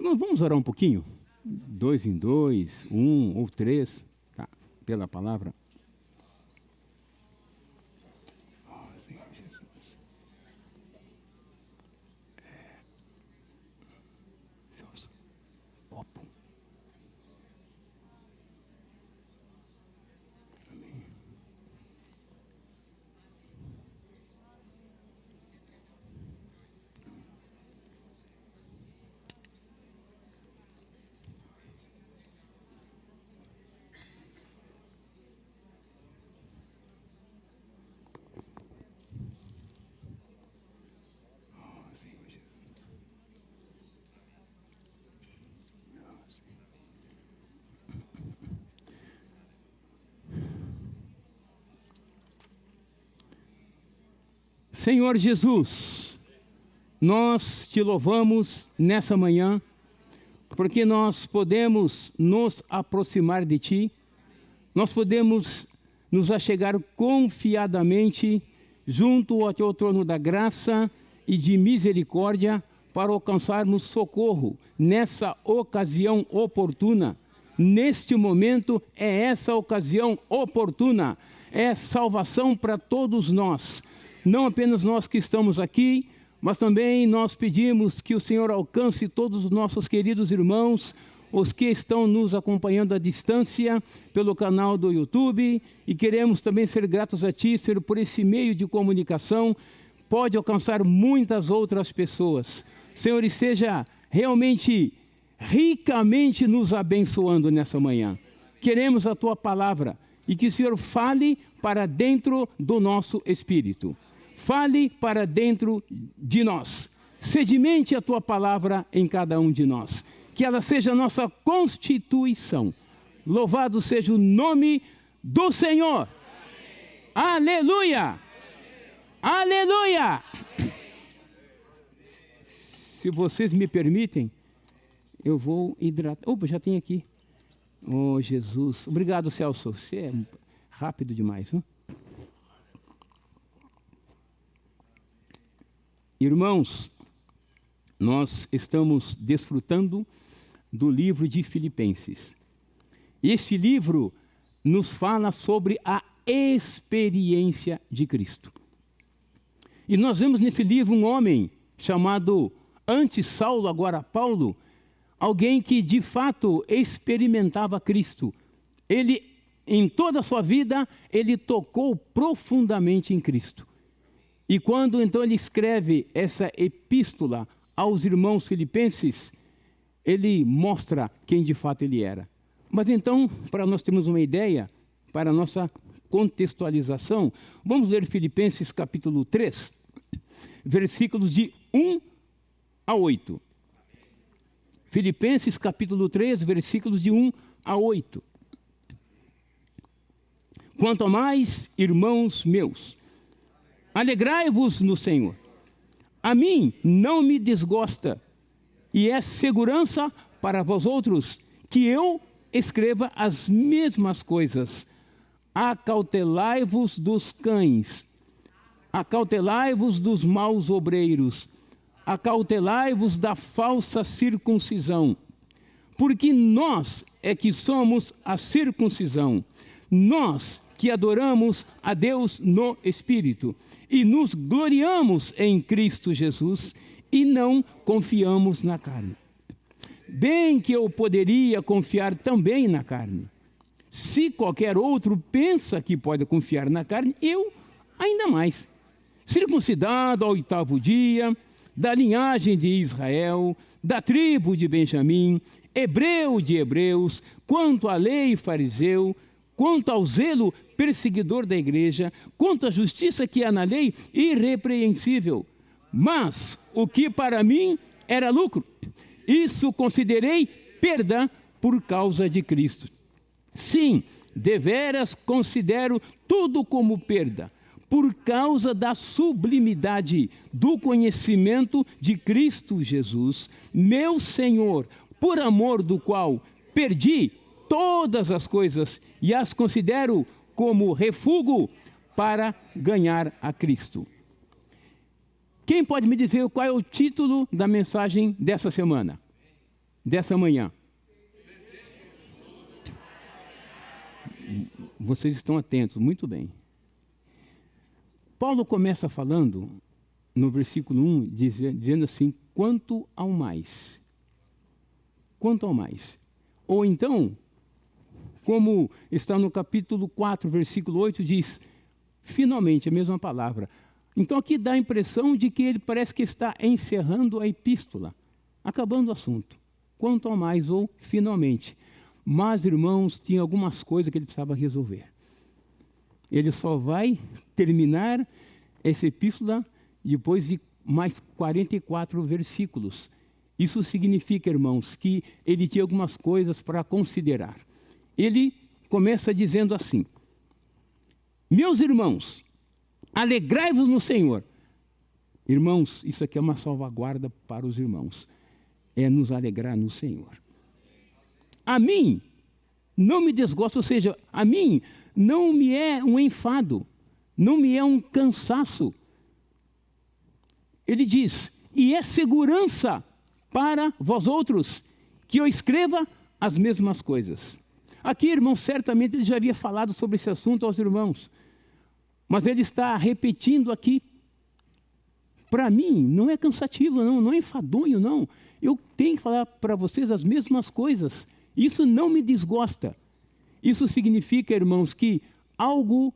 Nós vamos orar um pouquinho? 2 em 2, 1 ou 3, tá? Pela palavra. Oh, Senhor Jesus. Celso, copo. Amém. Senhor Jesus, nós te louvamos nessa manhã, porque nós podemos nos aproximar de ti, nós podemos nos achegar confiadamente junto ao teu trono da graça e de misericórdia para alcançarmos socorro nessa ocasião oportuna. Neste momento é essa ocasião oportuna, é salvação para todos nós. Não apenas nós que estamos aqui, mas também nós pedimos que o Senhor alcance todos os nossos queridos irmãos, os que estão nos acompanhando à distância pelo canal do YouTube, e queremos também ser gratos a Ti, Senhor, por esse meio de comunicação, pode alcançar muitas outras pessoas. Senhor, e seja realmente ricamente nos abençoando nessa manhã. Queremos a Tua palavra e que o Senhor fale para dentro do nosso espírito. Fale para dentro de nós. Sedimente a Tua palavra em cada um de nós. Que ela seja a nossa constituição. Louvado seja o nome do Senhor. Amém. Aleluia! Amém. Aleluia! Amém. Se vocês me permitem, eu vou hidratar. Opa, já tem aqui. Oh, Jesus. Obrigado, Celso. Você é rápido demais, não? Irmãos, nós estamos desfrutando do livro de Filipenses. Esse livro nos fala sobre a experiência de Cristo. E nós vemos nesse livro um homem chamado, antes Saulo, agora Paulo, alguém que de fato experimentava Cristo. Ele, em toda a sua vida, ele tocou profundamente em Cristo. E quando então ele escreve essa epístola aos irmãos filipenses, ele mostra quem de fato ele era. Mas então, para nós termos uma ideia, para a nossa contextualização, vamos ler Filipenses capítulo 3, versículos de 1 a 8. Filipenses capítulo 3, versículos de 1 a 8. Quanto a mais, irmãos meus, alegrai-vos no Senhor. A mim não me desgosta, e é segurança para vós outros que eu escreva as mesmas coisas. Acautelai-vos dos cães, acautelai-vos dos maus obreiros, acautelai-vos da falsa circuncisão, porque nós é que somos a circuncisão, nós que adoramos a Deus no Espírito, e nos gloriamos em Cristo Jesus, e não confiamos na carne. Bem que eu poderia confiar também na carne. Se qualquer outro pensa que pode confiar na carne, eu ainda mais. Circuncidado ao 8º dia, da linhagem de Israel, da tribo de Benjamim, hebreu de hebreus, quanto à lei fariseu, quanto ao zelo perseguidor da igreja, quanto à justiça que há na lei, irrepreensível. Mas o que para mim era lucro, isso considerei perda por causa de Cristo. Sim, deveras considero tudo como perda, por causa da sublimidade do conhecimento de Cristo Jesus, meu Senhor, por amor do qual perdi todas as coisas e as considero como refúgio para ganhar a Cristo. Quem pode me dizer qual é o título da mensagem dessa semana? dessa manhã? Vocês estão atentos, muito bem. Paulo começa falando, no versículo 1, dizendo assim, quanto ao mais. Quanto ao mais. Ou então, como está no capítulo 4, versículo 8, diz, finalmente, a mesma palavra. Então aqui dá a impressão de que ele parece que está encerrando a epístola, acabando o assunto. Quanto ao mais, ou finalmente. Mas, irmãos, tinha algumas coisas que ele precisava resolver. Ele só vai terminar essa epístola depois de mais 44 versículos. Isso significa, irmãos, que ele tinha algumas coisas para considerar. Ele começa dizendo assim, meus irmãos, alegrai-vos no Senhor. Irmãos, isso aqui é uma salvaguarda para os irmãos. É nos alegrar no Senhor. A mim não me desgosta, ou seja, a mim não me é um enfado, não me é um cansaço. Ele diz, e é segurança para vós outros, que eu escreva as mesmas coisas. Aqui, irmão, certamente ele já havia falado sobre esse assunto aos irmãos, mas ele está repetindo aqui. Para mim, não é cansativo, não é enfadonho, não. Eu tenho que falar para vocês as mesmas coisas. Isso não me desgosta. Isso significa, irmãos, que algo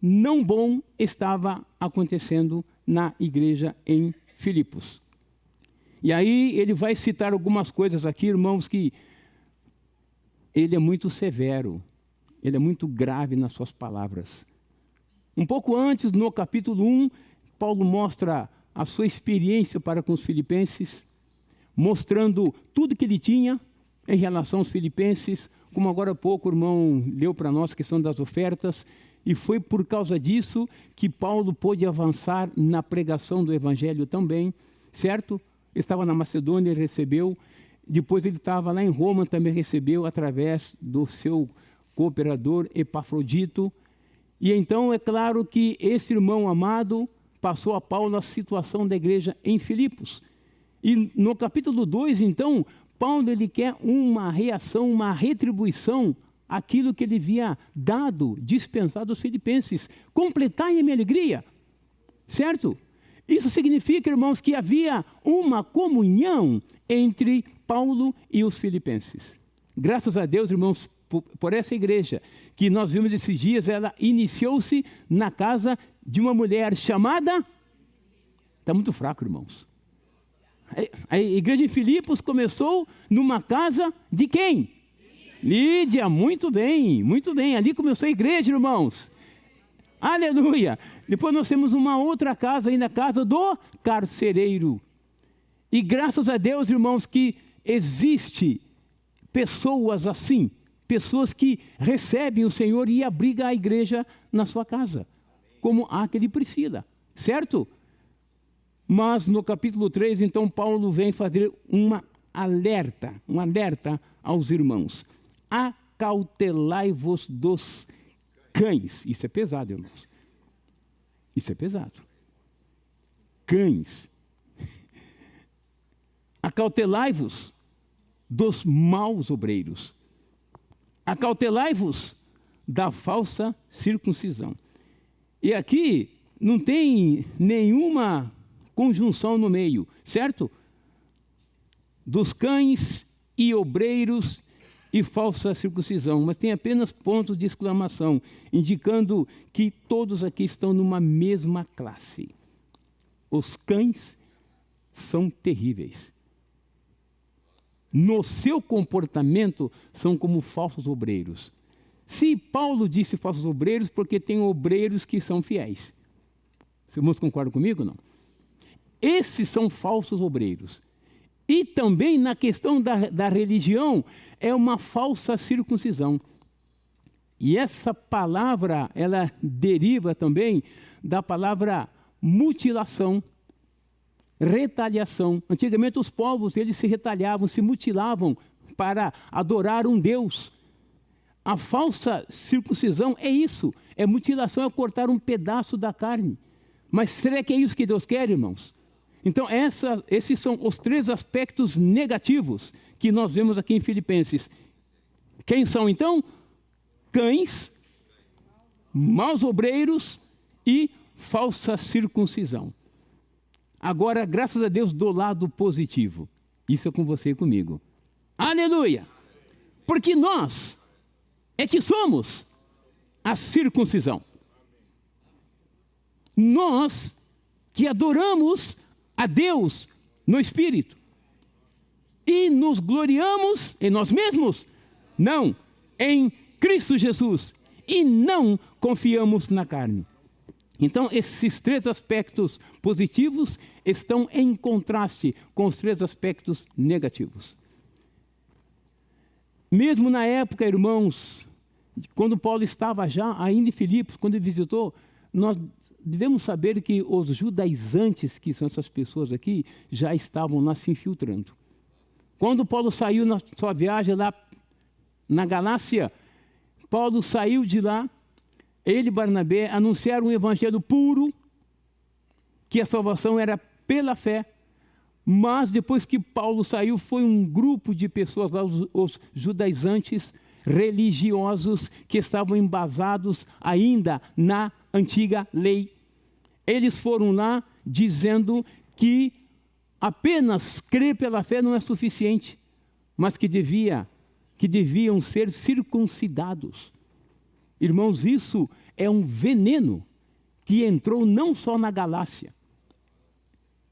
não bom estava acontecendo na igreja em Filipos. E aí ele vai citar algumas coisas aqui, irmãos, que ele é muito severo, ele é muito grave nas suas palavras. Um pouco antes, no capítulo 1, Paulo mostra a sua experiência para com os filipenses, mostrando tudo que ele tinha em relação aos filipenses, como agora há pouco o irmão leu para nós a questão das ofertas, e foi por causa disso que Paulo pôde avançar na pregação do evangelho também, certo? Ele estava na Macedônia, ele recebeu, depois ele estava lá em Roma, também recebeu através do seu cooperador Epafrodito, e então é claro que esse irmão amado passou a Paulo a situação da igreja em Filipos. E no capítulo 2, então, Paulo ele quer uma reação, uma retribuição àquilo que ele havia dado, dispensado aos filipenses. Completai a minha alegria, certo? Isso significa, irmãos, que havia uma comunhão entre Paulo e os filipenses. Graças a Deus, irmãos, por essa igreja, que nós vimos esses dias, ela iniciou-se na casa de uma mulher chamada... Está muito fraco, irmãos. A igreja de Filipos começou numa casa de quem? Lídia, muito bem, muito bem. Ali começou a igreja, irmãos. Aleluia. Depois nós temos uma outra casa aí na casa do carcereiro. E graças a Deus, irmãos, que existe pessoas assim, pessoas que recebem o Senhor e abrigam a igreja na sua casa, como aquele Priscila, certo? Mas no capítulo 3, então, Paulo vem fazer um alerta aos irmãos. Acautelai-vos dos cães. Isso é pesado, irmãos. Isso é pesado. Cães. Acautelai-vos dos maus obreiros. Acautelai-vos da falsa circuncisão. E aqui não tem nenhuma conjunção no meio, certo? Dos cães e obreiros e falsa circuncisão, mas tem apenas pontos de exclamação, indicando que todos aqui estão numa mesma classe. Os cães são terríveis. No seu comportamento, são como falsos obreiros. Se Paulo disse falsos obreiros, porque tem obreiros que são fiéis. Os irmãos concordam comigo ou não? Esses são falsos obreiros. E também na questão da religião, é uma falsa circuncisão. E essa palavra, ela deriva também da palavra mutilação, retaliação. Antigamente os povos, eles se retalhavam, se mutilavam para adorar um Deus. A falsa circuncisão é isso, é mutilação, é cortar um pedaço da carne. Mas será que é isso que Deus quer, irmãos? Então esses são os três aspectos negativos que nós vemos aqui em Filipenses. Quem são então? Cães, maus obreiros e falsa circuncisão. Agora, graças a Deus, do lado positivo. Isso é com você e comigo. Aleluia! Porque nós é que somos a circuncisão. Nós que adoramos a Deus no Espírito e nos gloriamos em nós mesmos? Não, em Cristo Jesus, e não confiamos na carne. Então, esses três aspectos positivos estão em contraste com os três aspectos negativos. Mesmo na época, irmãos, quando Paulo estava já ainda em Filipos, quando ele visitou, nós devemos saber que os judaizantes, que são essas pessoas aqui, já estavam lá se infiltrando. Quando Paulo saiu na sua viagem lá na Galácia, Paulo saiu de lá, ele e Barnabé anunciaram um evangelho puro, que a salvação era pela fé, mas depois que Paulo saiu, foi um grupo de pessoas lá, os judaizantes religiosos, que estavam embasados ainda na antiga lei. Eles foram lá dizendo que apenas crer pela fé não é suficiente, mas que deviam ser circuncidados. Irmãos, isso é um veneno que entrou não só na Galácia,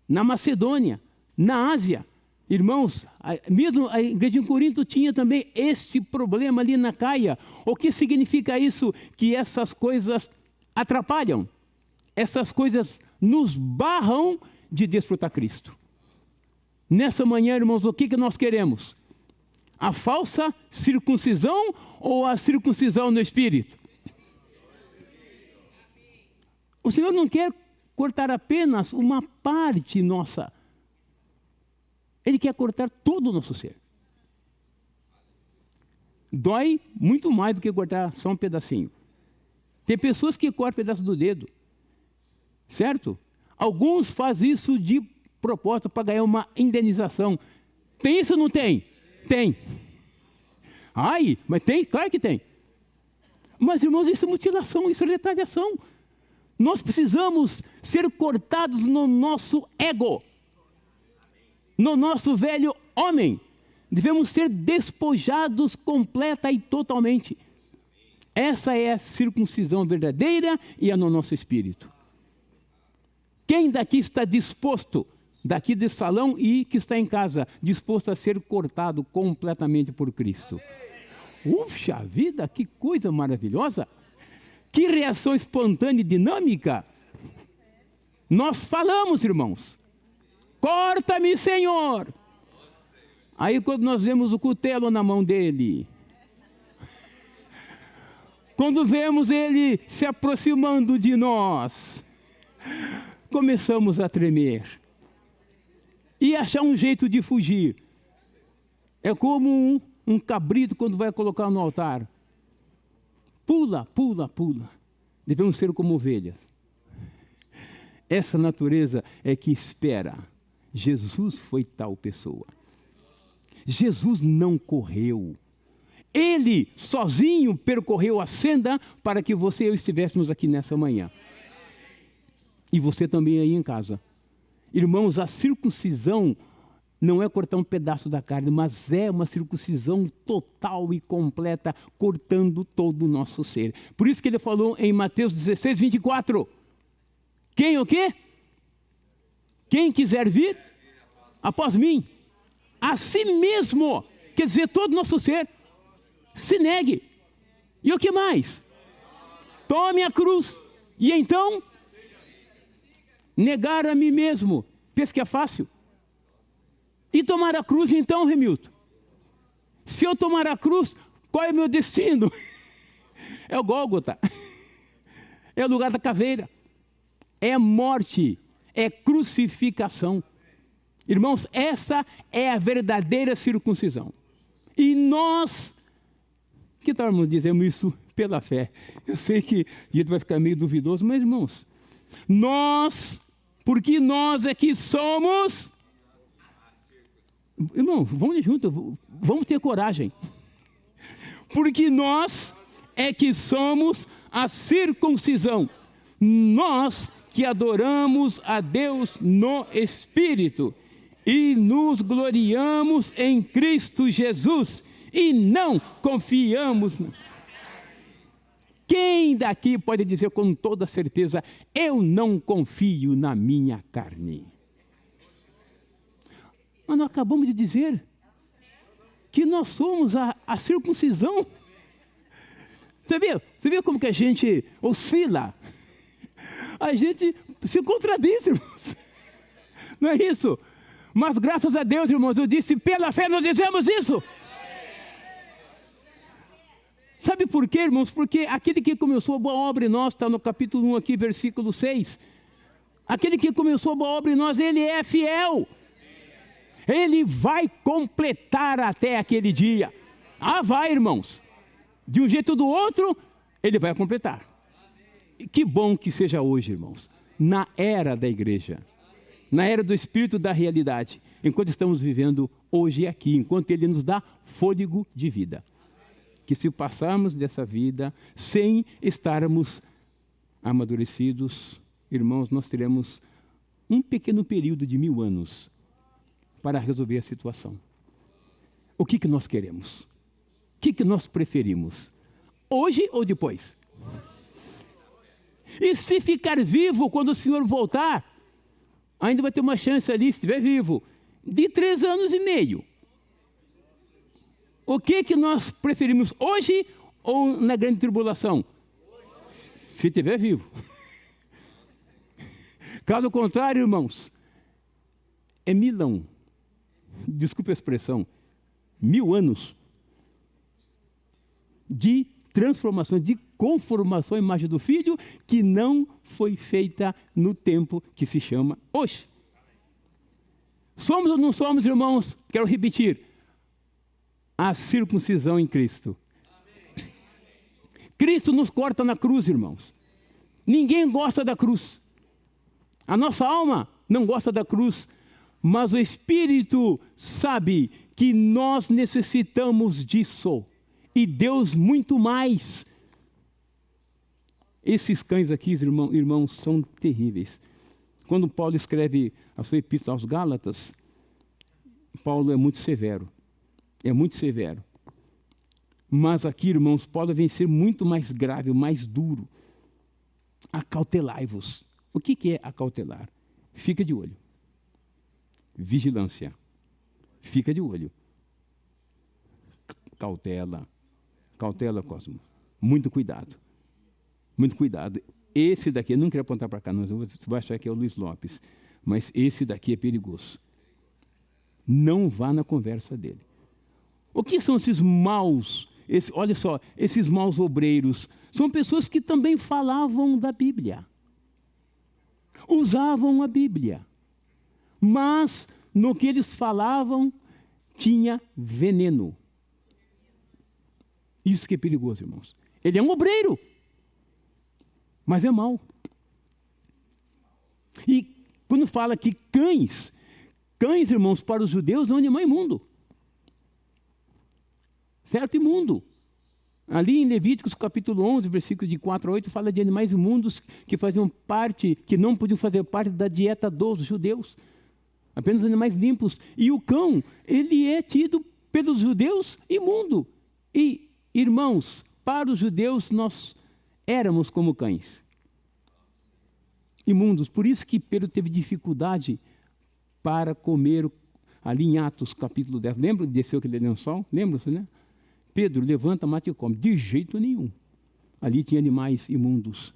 na Macedônia, na Ásia. Irmãos, mesmo a igreja em Corinto tinha também esse problema ali na Caia. O que significa isso? Que essas coisas atrapalham, essas coisas nos barram de desfrutar Cristo. Nessa manhã, irmãos, o que nós queremos? A falsa circuncisão ou a circuncisão no Espírito? O Senhor não quer cortar apenas uma parte nossa. Ele quer cortar todo o nosso ser. Dói muito mais do que cortar só um pedacinho. Tem pessoas que cortam um pedaço do dedo. Certo? Alguns fazem isso de propósito para ganhar uma indenização. Tem isso ou não tem? Tem. Ai, mas tem? Claro que tem. Mas, irmãos, isso é mutilação, isso é retaliação. Nós precisamos ser cortados no nosso ego, no nosso velho homem. Devemos ser despojados completa e totalmente. Essa é a circuncisão verdadeira e é no nosso espírito. Quem daqui está disposto, daqui desse salão e que está em casa, disposto a ser cortado completamente por Cristo? Puxa vida, que coisa maravilhosa! Que reação espontânea e dinâmica! Nós falamos, irmãos, corta-me, Senhor! Aí quando nós vemos o cutelo na mão dele, quando vemos ele se aproximando de nós, começamos a tremer e achar um jeito de fugir. É como um cabrito quando vai colocar no altar. Pula, pula, pula. Devemos ser como ovelhas. Essa natureza é que espera. Jesus foi tal pessoa. Jesus não correu. Ele sozinho percorreu a senda para que você e eu estivéssemos aqui nessa manhã. E você também aí em casa. Irmãos, a circuncisão não é cortar um pedaço da carne, mas é uma circuncisão total e completa, cortando todo o nosso ser. Por isso que ele falou em Mateus 16, 24. Quem o quê? Quem quiser vir após mim, a si mesmo, quer dizer, todo o nosso ser, se negue. E o que mais? Tome a cruz. E então, negar a mim mesmo. Pensa que é fácil? E tomar a cruz então, Remilton? Se eu tomar a cruz, qual é o meu destino? É o Gólgota. É o lugar da caveira. É morte. É crucificação. Irmãos, essa é a verdadeira circuncisão. E nós, que tal, irmãos, dizemos isso pela fé? Eu sei que a gente vai ficar meio duvidoso, mas, irmãos, nós, porque nós é que somos Irmão, vamos junto, vamos ter coragem. Porque nós é que somos a circuncisão. Nós que adoramos a Deus no Espírito e nos gloriamos em Cristo Jesus e não confiamos. Quem daqui pode dizer com toda certeza, eu não confio na minha carne? Mas nós acabamos de dizer que nós somos a circuncisão. Você vê como que a gente oscila? A gente se contradiz, irmãos. Não é isso? Mas graças a Deus, irmãos, eu disse, pela fé nós dizemos isso. Sabe por quê, irmãos? Porque aquele que começou a boa obra em nós, está no capítulo 1 aqui, versículo 6. Aquele que começou a boa obra em nós, ele é fiel. Ele vai completar até aquele dia. Ah, vai, irmãos. De um jeito ou do outro, ele vai completar. E que bom que seja hoje, irmãos. Na era da igreja. Na era do Espírito da realidade. Enquanto estamos vivendo hoje e aqui. Enquanto Ele nos dá fôlego de vida. Que se passarmos dessa vida sem estarmos amadurecidos, irmãos, nós teremos um pequeno período de 1000 anos para resolver a situação. O que nós queremos? O que nós preferimos? Hoje ou depois? E se ficar vivo quando o Senhor voltar, ainda vai ter uma chance ali, se estiver vivo, de 3 anos e meio. O que nós preferimos, hoje ou na grande tribulação? Se estiver vivo. Caso contrário, irmãos, é milão. Desculpe a expressão, 1000 anos de transformação, de conformação à imagem do Filho, que não foi feita no tempo que se chama hoje. Somos ou não somos, irmãos? Quero repetir. A circuncisão em Cristo. Cristo nos corta na cruz, irmãos. Ninguém gosta da cruz. A nossa alma não gosta da cruz. Mas o Espírito sabe que nós necessitamos disso. E Deus muito mais. Esses cães aqui, irmãos, são terríveis. Quando Paulo escreve a sua epístola aos Gálatas, Paulo é muito severo. É muito severo. Mas aqui, irmãos, pode vir ser muito mais grave, mais duro. Acautelai-vos. O que é acautelar? Fica de olho. Vigilância. Fica de olho. Cautela. Cautela, Cosmo. Muito cuidado. Muito cuidado. Esse daqui, eu não quero apontar para cá, não, você vai achar que é o Luiz Lopes. Mas esse daqui é perigoso. Não vá na conversa dele. O que são esses maus? Olha só, esses maus obreiros. São pessoas que também falavam da Bíblia. Usavam a Bíblia. Mas no que eles falavam, tinha veneno. Isso que é perigoso, irmãos. Ele é um obreiro, mas é mau. E quando fala que cães, irmãos, para os judeus é um animal imundo. Certo? Imundo. Ali em Levíticos capítulo 11, versículos de 4 a 8, fala de animais imundos que faziam parte, que não podiam fazer parte da dieta dos judeus. Apenas animais limpos. E o cão, ele é tido pelos judeus imundo. E, irmãos, para os judeus nós éramos como cães. Imundos. Por isso que Pedro teve dificuldade para comer ali em Atos capítulo 10. Lembra que desceu aquele lençol? Lembra-se, né? Pedro, levanta, mata e come. De jeito nenhum. Ali tinha animais imundos.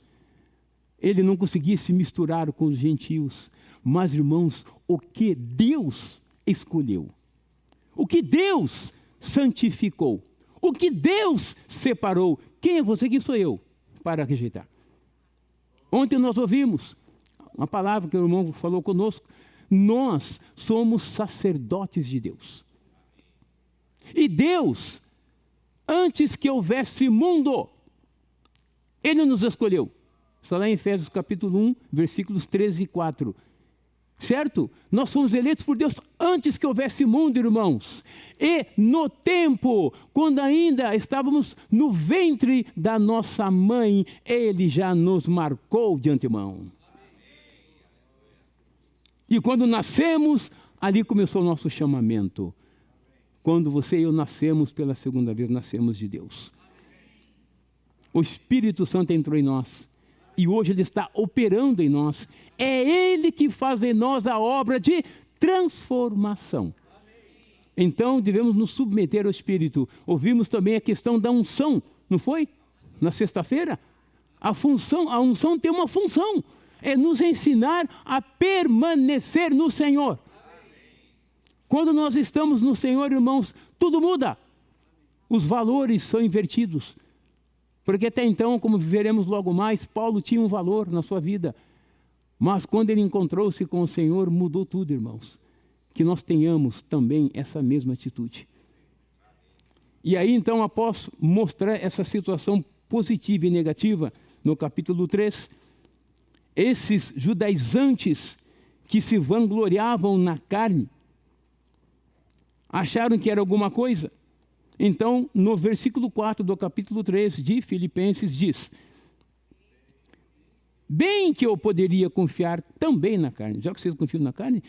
Ele não conseguia se misturar com os gentios. Mas, irmãos, o que Deus escolheu, o que Deus santificou, o que Deus separou, quem é você? Quem sou eu? Para rejeitar. Ontem nós ouvimos uma palavra que o irmão falou conosco. Nós somos sacerdotes de Deus. E Deus, antes que houvesse mundo, Ele nos escolheu. Está lá em Efésios capítulo 1, versículos 13 e 4. certo? Nós fomos eleitos por Deus antes que houvesse mundo, irmãos. E no tempo, quando ainda estávamos no ventre da nossa mãe, Ele já nos marcou de antemão. E quando nascemos, ali começou o nosso chamamento. Quando você e eu nascemos pela segunda vez, nascemos de Deus. O Espírito Santo entrou em nós. E hoje Ele está operando em nós. É Ele que faz em nós a obra de transformação. Então, devemos nos submeter ao Espírito. Ouvimos também a questão da unção, não foi? Na sexta-feira. A unção tem uma função. É nos ensinar a permanecer no Senhor. Quando nós estamos no Senhor, irmãos, tudo muda. Os valores são invertidos. Porque até então, como veremos logo mais, Paulo tinha um valor na sua vida. Mas quando ele encontrou-se com o Senhor, mudou tudo, irmãos. Que nós tenhamos também essa mesma atitude. E aí então, após mostrar essa situação positiva e negativa, no capítulo 3, esses judaizantes que se vangloriavam na carne, acharam que era alguma coisa. Então, no versículo 4 do capítulo 3 de Filipenses diz: bem que eu poderia confiar também na carne. Já que vocês confiam na carne,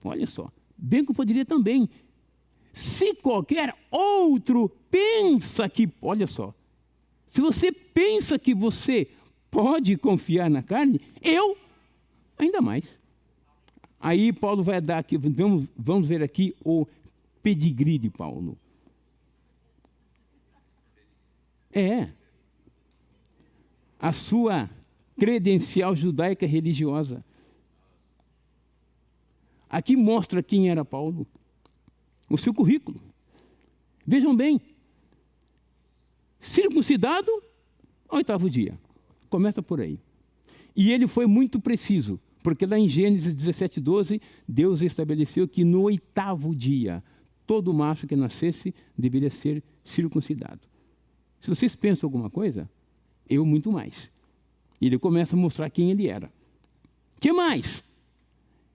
olha só, bem que eu poderia também. Se qualquer outro pensa que, olha só, se você pensa que você pode confiar na carne, eu ainda mais. Aí Paulo vai dar aqui, vamos ver aqui o pedigree de Paulo. A sua credencial judaica religiosa. Aqui mostra quem era Paulo, o seu currículo. Vejam bem, circuncidado ao 8º dia, começa por aí. E ele foi muito preciso, porque lá em Gênesis 17:12, Deus estabeleceu que no 8º dia, todo macho que nascesse deveria ser circuncidado. Se vocês pensam alguma coisa, eu muito mais. E ele começa a mostrar quem ele era. O que mais?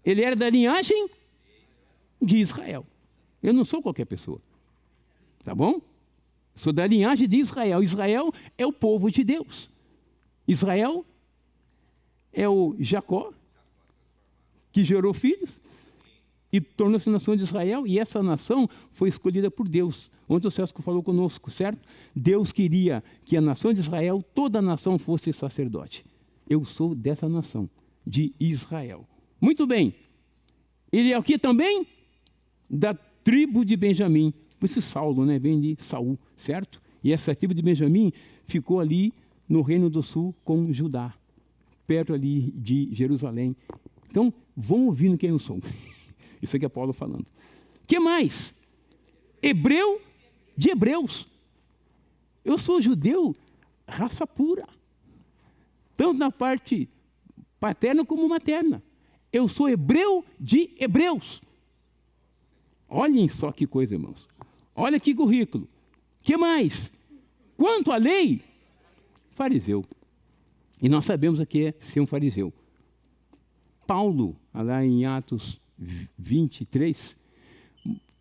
Ele era da linhagem de Israel. Eu não sou qualquer pessoa. Tá bom? Sou da linhagem de Israel. Israel é o povo de Deus. Israel é o Jacó, que gerou filhos e tornou-se nação de Israel. E essa nação foi escolhida por Deus. Ontem o César falou conosco, certo? Deus queria que a nação de Israel, toda a nação fosse sacerdote. Eu sou dessa nação, de Israel. Muito bem. Ele é aqui também da tribo de Benjamim. Esse Saulo, né? Vem de Saul, certo? E essa tribo de Benjamim ficou ali no Reino do Sul com Judá, perto ali de Jerusalém. Então, vão ouvindo quem eu sou. Isso aqui é Paulo falando. O que mais? Hebreu de hebreus. Eu sou judeu, raça pura. Tanto na parte paterna como materna. Eu sou hebreu de hebreus. Olhem só que coisa, irmãos. Olha que currículo. O que mais? Quanto à lei, fariseu. E nós sabemos o que é ser um fariseu. Paulo, lá em Atos 23,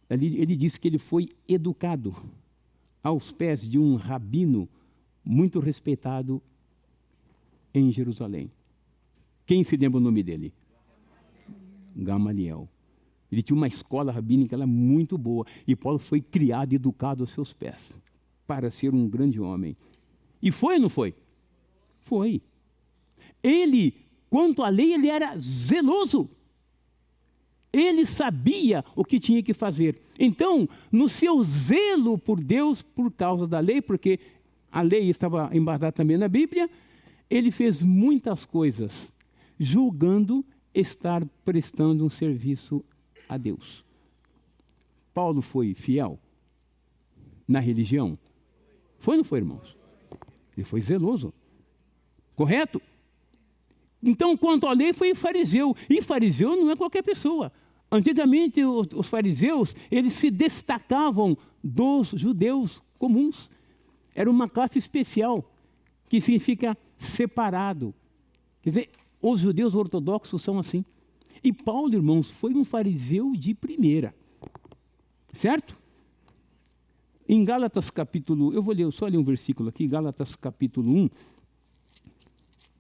ele disse que ele foi educado aos pés de um rabino muito respeitado em Jerusalém. Quem se lembra o nome dele? Gamaliel. Ele tinha uma escola rabínica muito boa. E Paulo foi criado e educado aos seus pés para ser um grande homem. E foi ou não foi? Foi. Ele, quanto à lei, ele era zeloso. Ele sabia o que tinha que fazer. Então, no seu zelo por Deus, por causa da lei, porque a lei estava embasada também na Bíblia, ele fez muitas coisas, julgando estar prestando um serviço a Deus. Paulo foi fiel na religião? Foi ou não foi, irmãos? Ele foi zeloso. Correto? Então, quanto à lei, foi fariseu. E fariseu não é qualquer pessoa. Antigamente, os fariseus, eles se destacavam dos judeus comuns. Era uma classe especial, que significa separado. Quer dizer, os judeus ortodoxos são assim. E Paulo, irmãos, foi um fariseu de primeira. Certo? Em Gálatas capítulo... Eu vou ler, só ler um versículo aqui. Gálatas capítulo 1,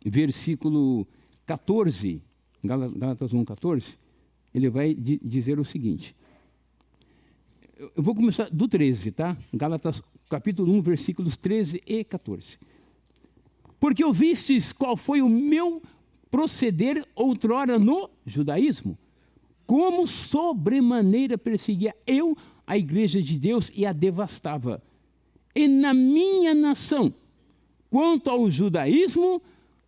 versículo 14. Gálatas 1, 14. Ele vai dizer o seguinte. Eu vou começar do 13, tá? Gálatas capítulo 1, versículos 13 e 14. Porque ouvistes qual foi o meu proceder outrora no judaísmo, como sobremaneira perseguia eu a igreja de Deus e a devastava. E na minha nação, quanto ao judaísmo,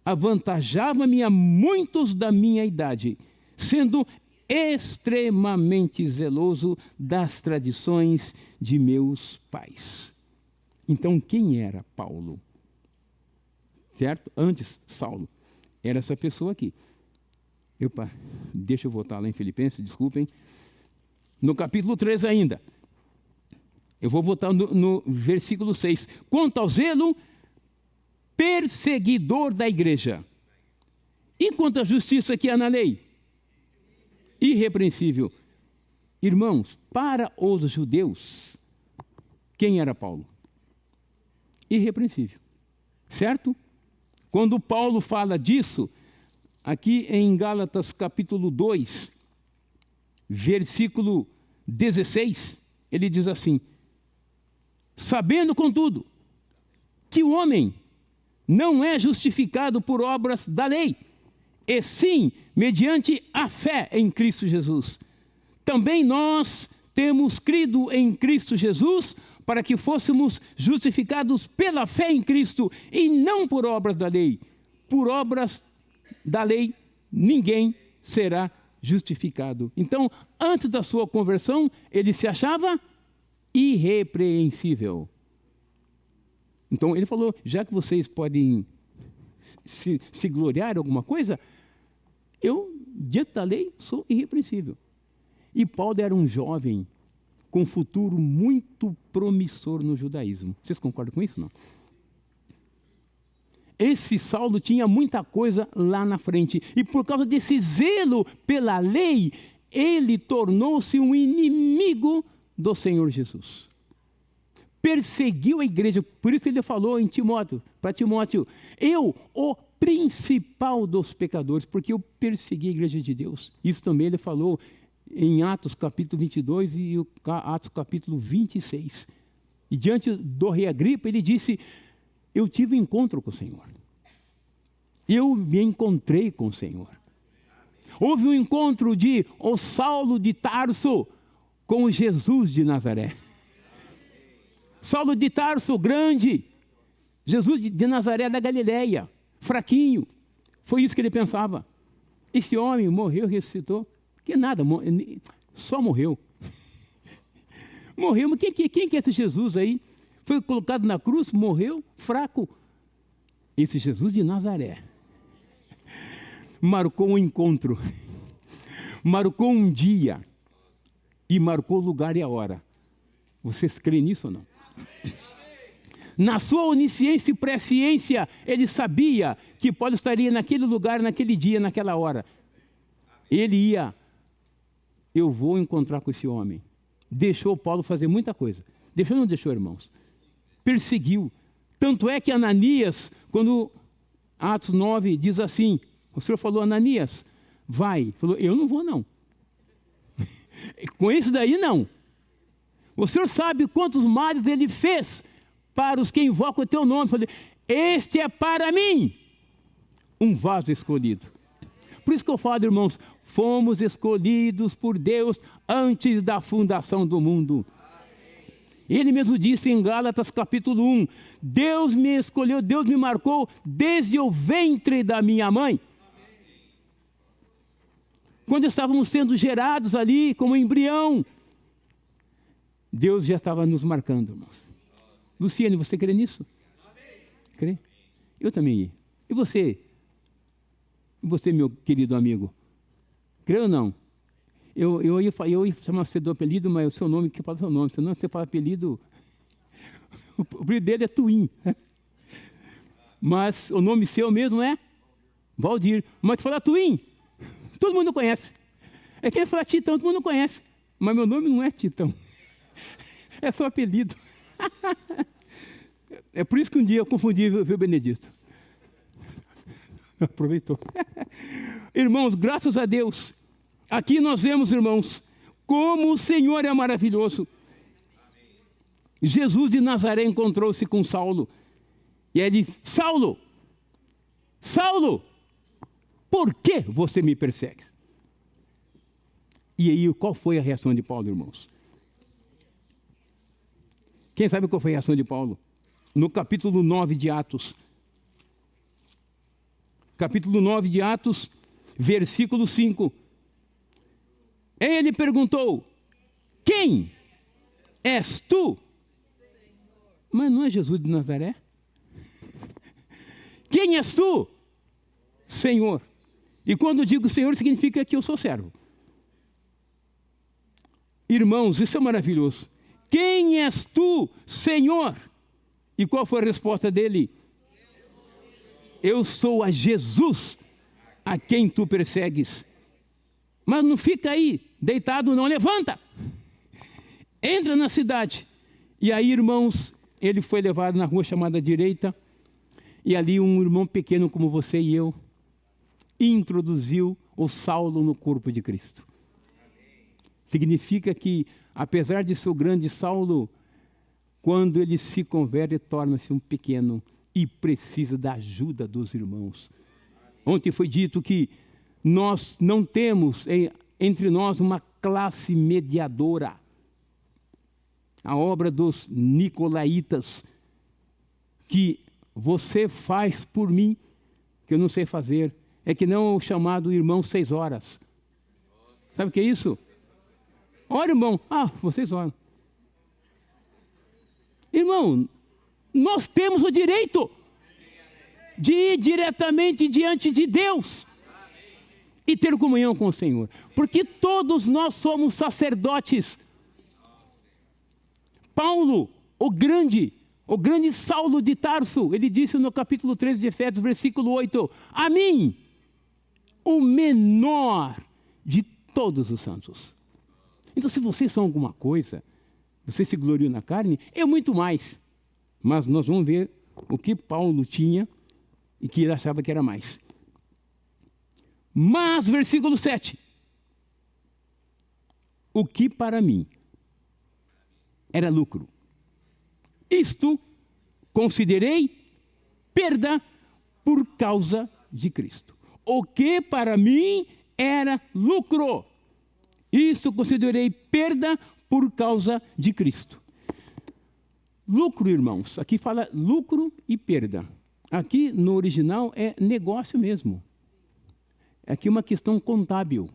avantajava-me a muitos da minha idade, sendo extremamente zeloso das tradições de meus pais. Então, quem era Paulo? Certo? Antes, Saulo. Era essa pessoa aqui. Deixa eu voltar lá em Filipenses, desculpem. No capítulo 3 ainda. Eu vou voltar no versículo 6. Quanto ao zelo, perseguidor da igreja. E quanto à justiça que há na lei? Irrepreensível. Irmãos, para os judeus, quem era Paulo? Irrepreensível. Certo? Quando Paulo fala disso, aqui em Gálatas capítulo 2, versículo 16, ele diz assim: sabendo, contudo, que o homem não é justificado por obras da lei, e sim mediante a fé em Cristo Jesus. Também nós temos crido em Cristo Jesus para que fôssemos justificados pela fé em Cristo e não por obras da lei. Por obras da lei, ninguém será justificado. Então, antes da sua conversão, ele se achava irrepreensível. Então, ele falou, já que vocês podem se gloriar em alguma coisa, eu, diante da lei, sou irrepreensível. E Paulo era um jovem com um futuro muito promissor no judaísmo. Vocês concordam com isso, não? Esse Saulo tinha muita coisa lá na frente. E por causa desse zelo pela lei, ele tornou-se um inimigo do Senhor Jesus. Perseguiu a igreja. Por isso ele falou em Timóteo, para Timóteo, eu, o principal dos pecadores, porque eu persegui a igreja de Deus. Isso também ele falou em Atos capítulo 22 e Atos capítulo 26. E diante do rei Agripa, ele disse, eu tive um encontro com o Senhor. Eu me encontrei com o Senhor. Houve um encontro de o Saulo de Tarso com o Jesus de Nazaré. Saulo de Tarso, grande. Jesus de Nazaré da Galileia, fraquinho. Foi isso que ele pensava. Esse homem morreu, ressuscitou. Que nada, só morreu. Morreu, mas quem que é esse Jesus aí? Foi colocado na cruz, morreu, fraco. Esse Jesus de Nazaré marcou um encontro, marcou um dia e marcou o lugar e a hora. Vocês creem nisso ou não? Na sua onisciência e presciência, ele sabia que Paulo estaria naquele lugar, naquele dia, naquela hora. Ele ia, eu vou encontrar com esse homem. Deixou Paulo fazer muita coisa. Deixou ou não deixou, irmãos? Perseguiu. Tanto é que Ananias, quando Atos 9 diz assim, o Senhor falou, Ananias, vai. Falou, eu não vou não. Com isso daí não. O Senhor sabe quantos males ele fez para os que invocam o teu nome. Falei, este é para mim um vaso escolhido. Por isso que eu falo, irmãos, fomos escolhidos por Deus antes da fundação do mundo. Ele mesmo disse em Gálatas capítulo 1, Deus me escolheu, Deus me marcou desde o ventre da minha mãe. Quando estávamos sendo gerados ali como embrião, Deus já estava nos marcando, irmãos. Luciane, você crê nisso? Crê? Eu também. E você? E você, meu querido amigo? Crê ou não? Eu ia chamar você do apelido, mas o seu nome, que fala o seu nome. Senão você fala apelido, o apelido dele é Twin. Né? Mas o nome seu mesmo é Valdir. Mas tu fala Twin, todo mundo conhece. É que ele fala Titão, todo mundo não conhece. Mas meu nome não é Titão. É só apelido. É por isso que um dia eu confundi, viu, Benedito? Aproveitou. Irmãos, graças a Deus, aqui nós vemos, irmãos, como o Senhor é maravilhoso. Jesus de Nazaré encontrou-se com Saulo. E ele disse, Saulo, Saulo, por que você me persegue? E aí, qual foi a reação de Paulo, irmãos? Quem sabe qual foi a reação de Paulo? No capítulo 9 de Atos. Capítulo 9 de Atos, versículo 5. Ele perguntou, quem és tu? Mas não é Jesus de Nazaré? Quem és tu? Senhor. E quando digo Senhor, significa que eu sou servo. Irmãos, isso é maravilhoso. Quem és tu, Senhor? E qual foi a resposta dele? Eu sou a Jesus a quem tu persegues. Mas não fica aí, deitado não, levanta. Entra na cidade. E aí, irmãos, ele foi levado na rua chamada Direita. E ali um irmão pequeno como você e eu introduziu o Saulo no corpo de Cristo. Significa que, apesar de ser o grande Saulo, quando ele se converte, torna-se um pequeno e precisa da ajuda dos irmãos. Ontem foi dito que nós não temos entre nós uma classe mediadora. A obra dos nicolaítas, que você faz por mim, que eu não sei fazer, é que não o chamado irmão 6 horas. Sabe o que é isso? Ora, irmão, vocês oram. Irmão, nós temos o direito de ir diretamente diante de Deus e ter comunhão com o Senhor, porque todos nós somos sacerdotes. Paulo, o grande Saulo de Tarso, ele disse no capítulo 13 de Efésios, versículo 8, a mim, o menor de todos os santos. Então, se vocês são alguma coisa, vocês se gloriam na carne, é muito mais. Mas nós vamos ver o que Paulo tinha e que ele achava que era mais. Mas, versículo 7. O que para mim era lucro, isto considerei perda por causa de Cristo. O que para mim era lucro, isso considerei perda por causa de Cristo. Lucro, irmãos, aqui fala lucro e perda. Aqui no original é negócio mesmo. Aqui é uma questão contábil.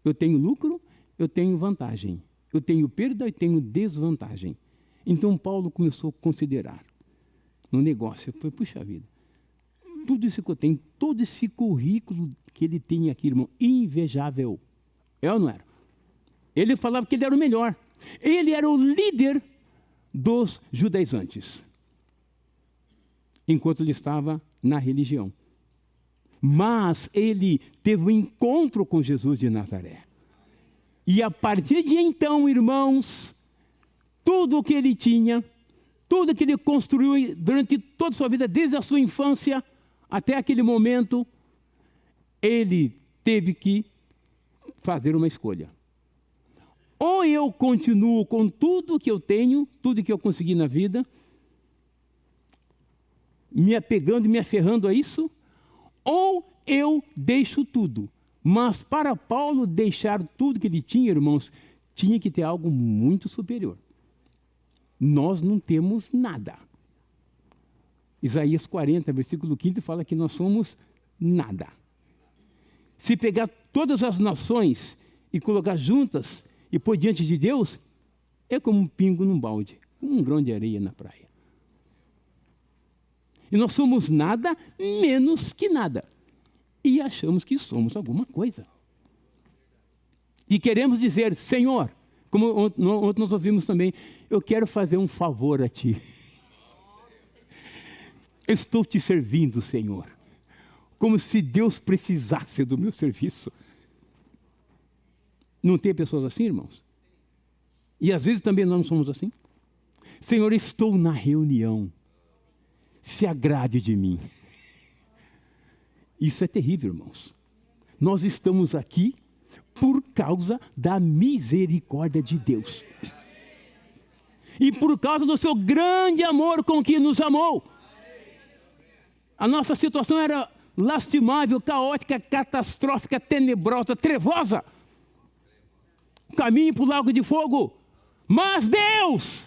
Eu tenho lucro, eu tenho vantagem. Eu tenho perda e tenho desvantagem. Então Paulo começou a considerar no negócio. Eu falei, puxa vida, tudo isso que eu tenho, todo esse currículo que ele tem aqui, irmão, invejável. É ou não era? Ele falava que ele era o melhor. Ele era o líder dos judaizantes, enquanto ele estava na religião. Mas ele teve um encontro com Jesus de Nazaré. E a partir de então, irmãos, tudo o que ele tinha, tudo que ele construiu durante toda a sua vida, desde a sua infância até aquele momento, ele teve que fazer uma escolha. Ou eu continuo com tudo que eu tenho, tudo que eu consegui na vida, me apegando e me aferrando a isso, ou eu deixo tudo. Mas para Paulo deixar tudo que ele tinha, irmãos, tinha que ter algo muito superior. Nós não temos nada. Isaías 40, versículo 5, fala que nós somos nada. Se pegar todas as nações e colocar juntas e pôr diante de Deus, é como um pingo num balde, como um grão de areia na praia. E nós somos nada menos que nada. E achamos que somos alguma coisa. E queremos dizer, Senhor, como ontem nós ouvimos também, eu quero fazer um favor a Ti. Eu estou Te servindo, Senhor. Como se Deus precisasse do meu serviço. Não tem pessoas assim, irmãos? E às vezes também nós não somos assim. Senhor, estou na reunião. Se agrade de mim. Isso é terrível, irmãos. Nós estamos aqui por causa da misericórdia de Deus. E por causa do seu grande amor com que nos amou. A nossa situação era lastimável, caótica, catastrófica, tenebrosa, trevosa. Caminho para o lago de fogo. Mas Deus,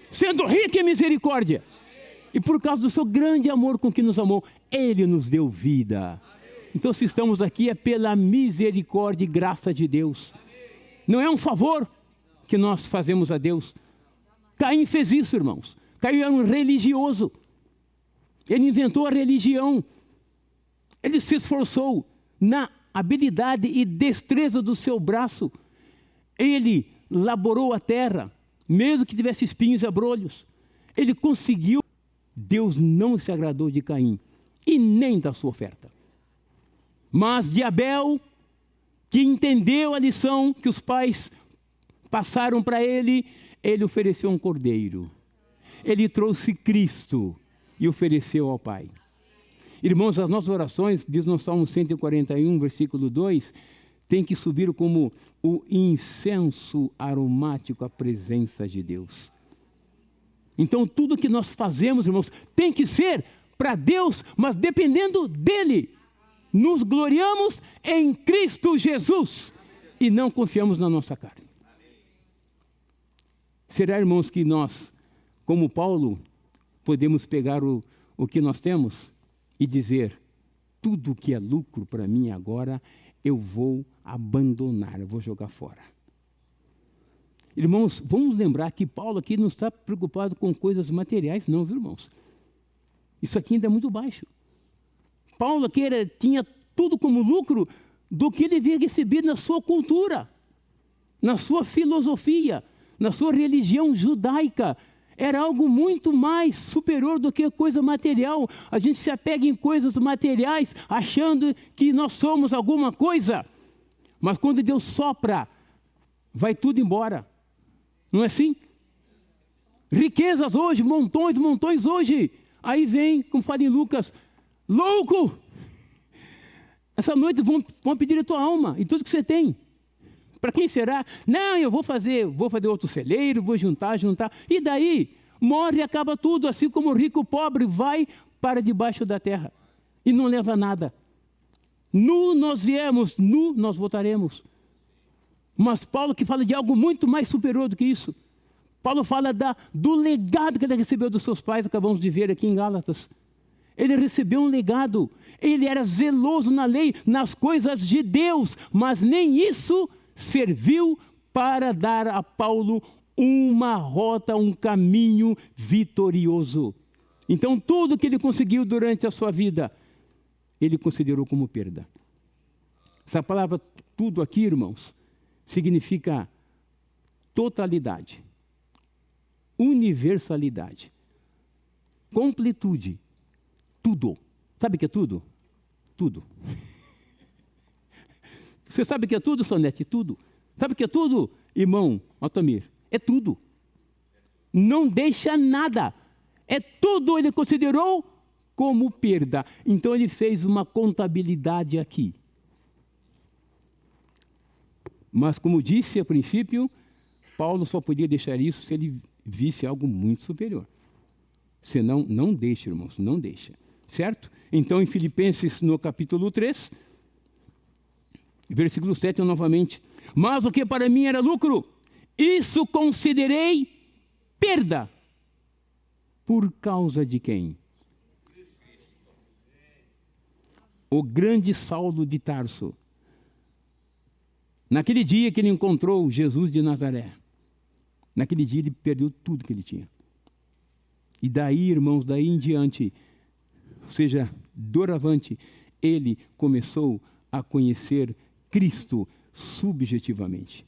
sendo rico em misericórdia, e por causa do seu grande amor com que nos amou, Ele nos deu vida. Então, se estamos aqui, é pela misericórdia e graça de Deus. Não é um favor que nós fazemos a Deus. Caim fez isso, irmãos. Caim era um religioso. Ele inventou a religião. Ele se esforçou na habilidade e destreza do seu braço. Ele laborou a terra, mesmo que tivesse espinhos e abrolhos. Ele conseguiu. Deus não se agradou de Caim e nem da sua oferta. Mas de Abel, que entendeu a lição que os pais passaram para ele, ele ofereceu um cordeiro. Ele trouxe Cristo e ofereceu ao Pai. Irmãos, as nossas orações, diz no Salmo 141, versículo 2, tem que subir como o incenso aromático à presença de Deus. Então, tudo que nós fazemos, irmãos, tem que ser para Deus, mas dependendo dEle. Nos gloriamos em Cristo Jesus e não confiamos na nossa carne. Será, irmãos, que nós, como Paulo, podemos pegar o que nós temos e dizer: tudo que é lucro para mim agora, eu vou abandonar, eu vou jogar fora. Irmãos, vamos lembrar que Paulo aqui não está preocupado com coisas materiais, não, viu, irmãos? Isso aqui ainda é muito baixo. Paulo aqui tinha tudo como lucro do que ele havia recebido na sua cultura, na sua filosofia, na sua religião judaica. Era algo muito mais superior do que coisa material. A gente se apega em coisas materiais achando que nós somos alguma coisa. Mas quando Deus sopra, vai tudo embora. Não é assim? Riquezas hoje, montões, montões hoje. Aí vem, como fala em Lucas, louco! Essa noite vão pedir a tua alma e tudo que você tem. Para quem será? Não, eu vou fazer outro celeiro, vou juntar. E daí, morre e acaba tudo, assim como o rico pobre vai para debaixo da terra e não leva nada. Nu nós viemos, nu nós voltaremos. Mas Paulo que fala de algo muito mais superior do que isso. Paulo fala do legado que ele recebeu dos seus pais, acabamos de ver aqui em Gálatas. Ele recebeu um legado, ele era zeloso na lei, nas coisas de Deus, mas nem isso serviu para dar a Paulo uma rota, um caminho vitorioso. Então tudo que ele conseguiu durante a sua vida, ele considerou como perda. Essa palavra tudo aqui, irmãos, significa totalidade, universalidade, completude, tudo. Sabe o que é tudo? Tudo. Você sabe o que é tudo, Sonete? Tudo. Sabe o que é tudo, irmão Altamir? É tudo. Não deixa nada. É tudo, ele considerou como perda. Então ele fez uma contabilidade aqui. Mas como disse a princípio, Paulo só podia deixar isso se ele visse algo muito superior. Senão, não deixa, irmãos, não deixa. Certo? Então, em Filipenses, no capítulo 3, versículo 7, novamente. Mas o que para mim era lucro, isso considerei perda. Por causa de quem? O grande Saulo de Tarso. Naquele dia que ele encontrou Jesus de Nazaré, naquele dia ele perdeu tudo que ele tinha. E daí, irmãos, daí em diante, ou seja, doravante, ele começou a conhecer Cristo subjetivamente.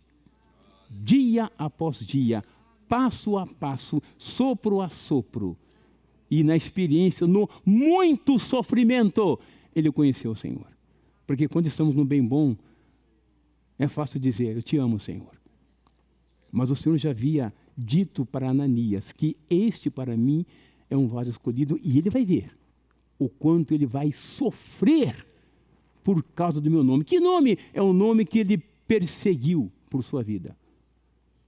Dia após dia, passo a passo, sopro a sopro. E na experiência, no muito sofrimento, ele conheceu o Senhor. Porque quando estamos no bem bom, É fácil dizer, eu te amo, Senhor. Mas o Senhor já havia dito para Ananias que este para mim é um vaso escolhido, e ele vai ver o quanto ele vai sofrer por causa do meu nome. Que nome? É o nome que ele perseguiu por sua vida.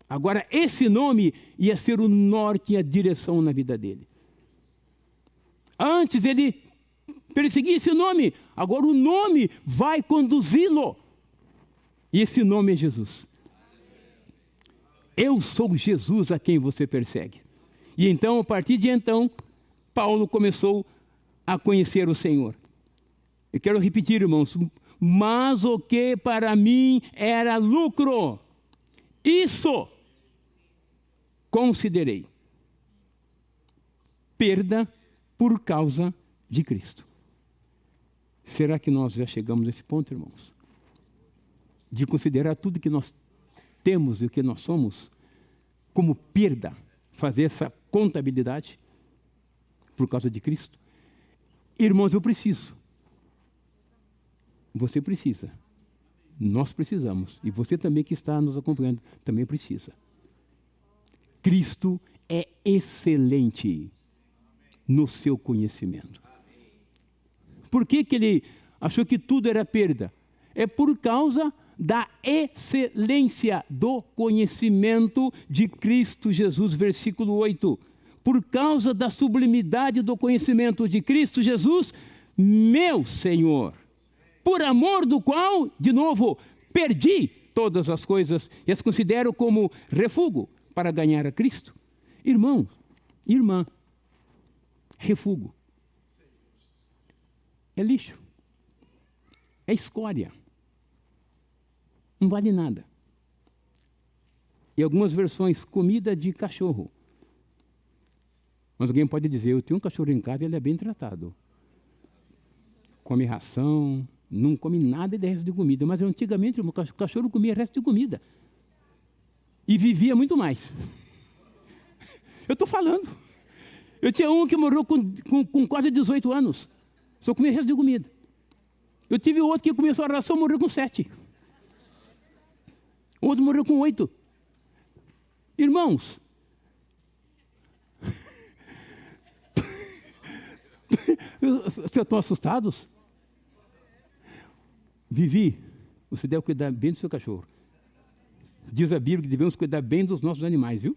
Agora, esse nome ia ser o norte e a direção na vida dele. Antes ele perseguia esse nome, agora o nome vai conduzi-lo. E esse nome é Jesus. Eu sou Jesus a quem você persegue. E então, a partir de então, Paulo começou a conhecer o Senhor. Eu quero repetir, irmãos, mas o que para mim era lucro, isso considerei perda por causa de Cristo. Será que nós já chegamos nesse ponto, irmãos? De considerar tudo que nós temos e o que nós somos como perda, fazer essa contabilidade por causa de Cristo? Irmãos, eu preciso. Você precisa. Nós precisamos. E você também que está nos acompanhando também precisa. Cristo é excelente no seu conhecimento. Por que ele achou que tudo era perda? É por causa da excelência do conhecimento de Cristo Jesus, versículo 8. Por causa da sublimidade do conhecimento de Cristo Jesus, meu Senhor, por amor do qual, de novo, perdi todas as coisas e as considero como refúgio para ganhar a Cristo. Irmão, irmã, refúgio é lixo, é escória, não vale nada. E algumas versões, comida de cachorro. Mas alguém pode dizer, eu tenho um cachorro em casa e ele é bem tratado. Come ração, não come nada de resto de comida. Mas antigamente o cachorro comia resto de comida. E vivia muito mais. Eu estou falando. Eu tinha um que morreu com quase 18 anos. Só comia resto de comida. Eu tive outro que começou a ração, morreu com 7. Outro morreu com 8. Irmãos, vocês estão assustados? Vivi, você deve cuidar bem do seu cachorro. Diz a Bíblia que devemos cuidar bem dos nossos animais, viu?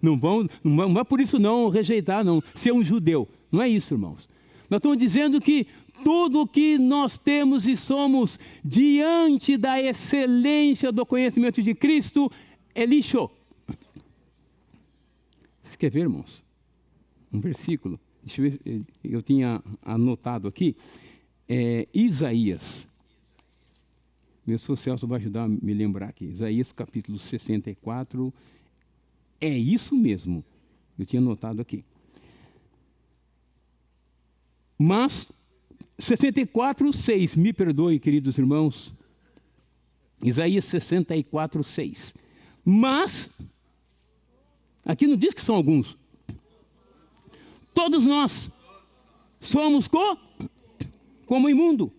Não é por isso não rejeitar, não. Ser um judeu. Não é isso, irmãos. Nós estamos dizendo que tudo o que nós temos e somos diante da excelência do conhecimento de Cristo é lixo. Você quer ver, irmãos? Um versículo. Deixa eu ver, eu tinha anotado aqui. Isaías. Meu Celso vai ajudar a me lembrar aqui. Isaías capítulo 64. É isso mesmo. Eu tinha anotado aqui. Mas 64, 6. Me perdoe, queridos irmãos. Isaías 64, 6. Mas, aqui não diz que são alguns. Todos nós somos como imundo.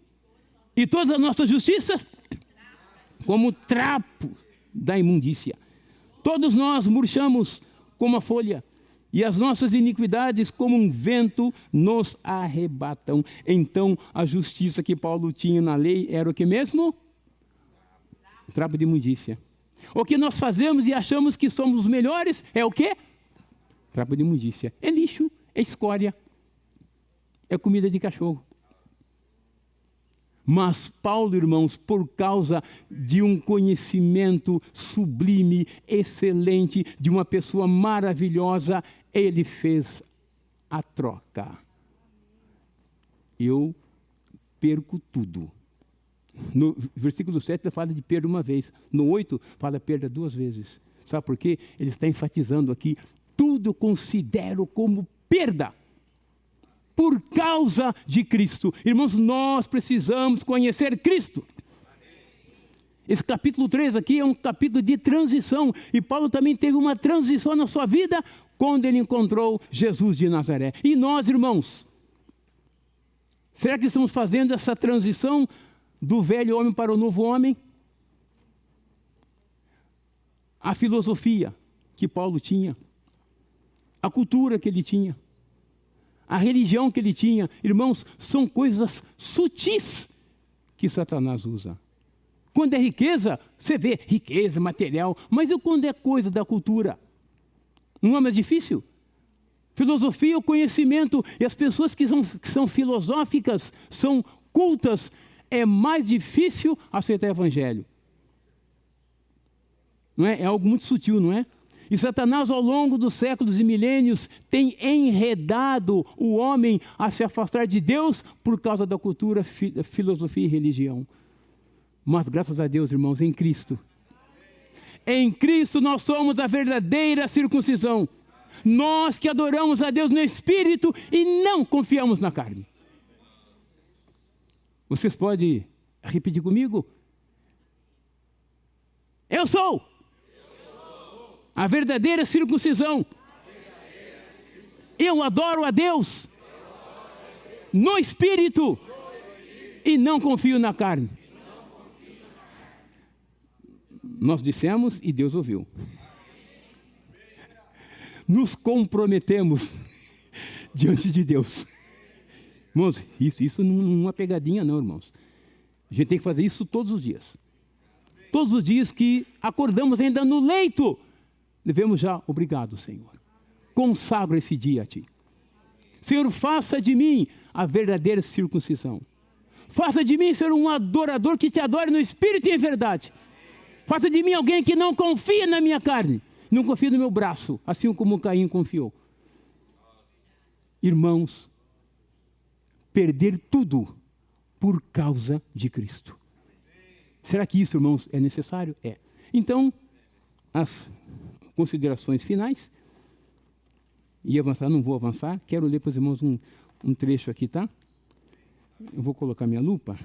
E todas as nossas justiças como trapo da imundícia. Todos nós murchamos como a folha. E as nossas iniquidades, como um vento, nos arrebatam. Então, a justiça que Paulo tinha na lei era o que mesmo? Trapo de imundícia. O que nós fazemos e achamos que somos os melhores é o quê? Trapo de imundícia. É lixo, é escória, é comida de cachorro. Mas Paulo, irmãos, por causa de um conhecimento sublime, excelente, de uma pessoa maravilhosa, ele fez a troca. Eu perco tudo. No versículo 7 ele fala de perda uma vez. No 8 fala perda 2 vezes. Sabe por quê? Ele está enfatizando aqui, tudo considero como perda. Por causa de Cristo. Irmãos, nós precisamos conhecer Cristo. Esse capítulo 3 aqui é um capítulo de transição. E Paulo também teve uma transição na sua vida quando ele encontrou Jesus de Nazaré. E nós, irmãos, será que estamos fazendo essa transição do velho homem para o novo homem, a filosofia que Paulo tinha, a cultura que ele tinha, a religião que ele tinha. Irmãos, são coisas sutis que Satanás usa. Quando é riqueza, você vê riqueza, material, mas e quando é coisa da cultura? Não é mais difícil? Filosofia, o conhecimento, e as pessoas que são filosóficas, são cultas, é mais difícil aceitar o evangelho. Não é? É algo muito sutil, não é? E Satanás, ao longo dos séculos e milênios, tem enredado o homem a se afastar de Deus por causa da cultura, filosofia e religião. Mas, graças a Deus, irmãos, em Cristo nós somos a verdadeira circuncisão. Nós que adoramos a Deus no Espírito e não confiamos na carne. Vocês podem repetir comigo? Eu sou a verdadeira circuncisão. Eu adoro a Deus no Espírito e não confio na carne. Nós dissemos e Deus ouviu. Nos comprometemos diante de Deus. Irmãos, isso não é uma pegadinha não, irmãos. A gente tem que fazer isso todos os dias. Todos os dias que acordamos ainda no leito, devemos já, obrigado, Senhor. Consagro esse dia a Ti. Senhor, faça de mim a verdadeira circuncisão. Faça de mim ser um adorador que Te adore no Espírito e em verdade. Faça de mim alguém que não confia na minha carne, não confia no meu braço, assim como Caim confiou. Irmãos, perder tudo por causa de Cristo. Será que isso, irmãos, é necessário? É. Então, as considerações finais. E avançar, não vou avançar. Quero ler para os irmãos um trecho aqui, tá? Eu vou colocar minha lupa.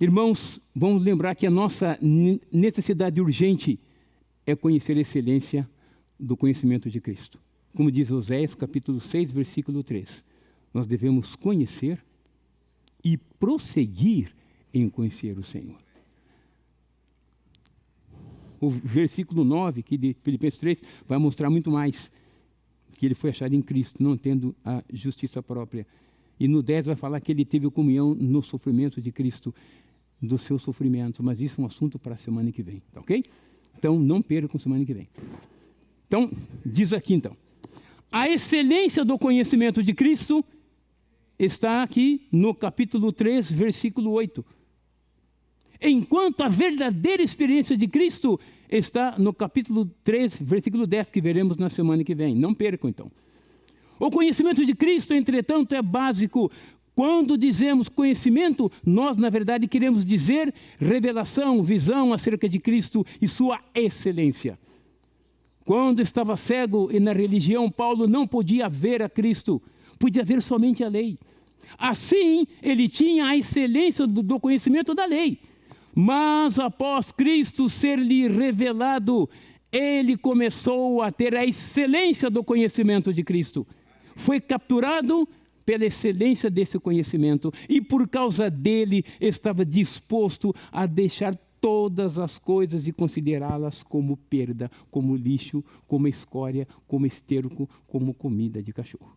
Irmãos, vamos lembrar que a nossa necessidade urgente é conhecer a excelência do conhecimento de Cristo. Como diz Oséias, capítulo 6, versículo 3. Nós devemos conhecer e prosseguir em conhecer o Senhor. O versículo 9, que de Filipenses 3, vai mostrar muito mais. Que ele foi achado em Cristo, não tendo a justiça própria. E no 10 vai falar que ele teve comunhão no sofrimento de Cristo, do seu sofrimento. Mas isso é um assunto para a semana que vem, tá ok? Então, não percam semana que vem. Então, diz aqui então. A excelência do conhecimento de Cristo está aqui no capítulo 3, versículo 8. Enquanto a verdadeira experiência de Cristo está no capítulo 3, versículo 10, que veremos na semana que vem. Não percam, então. O conhecimento de Cristo, entretanto, é básico. Quando dizemos conhecimento, nós, na verdade, queremos dizer revelação, visão acerca de Cristo e sua excelência. Quando estava cego e na religião, Paulo não podia ver a Cristo, podia ver somente a lei. Assim, ele tinha a excelência do conhecimento da lei. Mas após Cristo ser-lhe revelado, ele começou a ter a excelência do conhecimento de Cristo. Foi capturado pela excelência desse conhecimento e por causa dele estava disposto a deixar todas as coisas e considerá-las como perda, como lixo, como escória, como esterco, como comida de cachorro.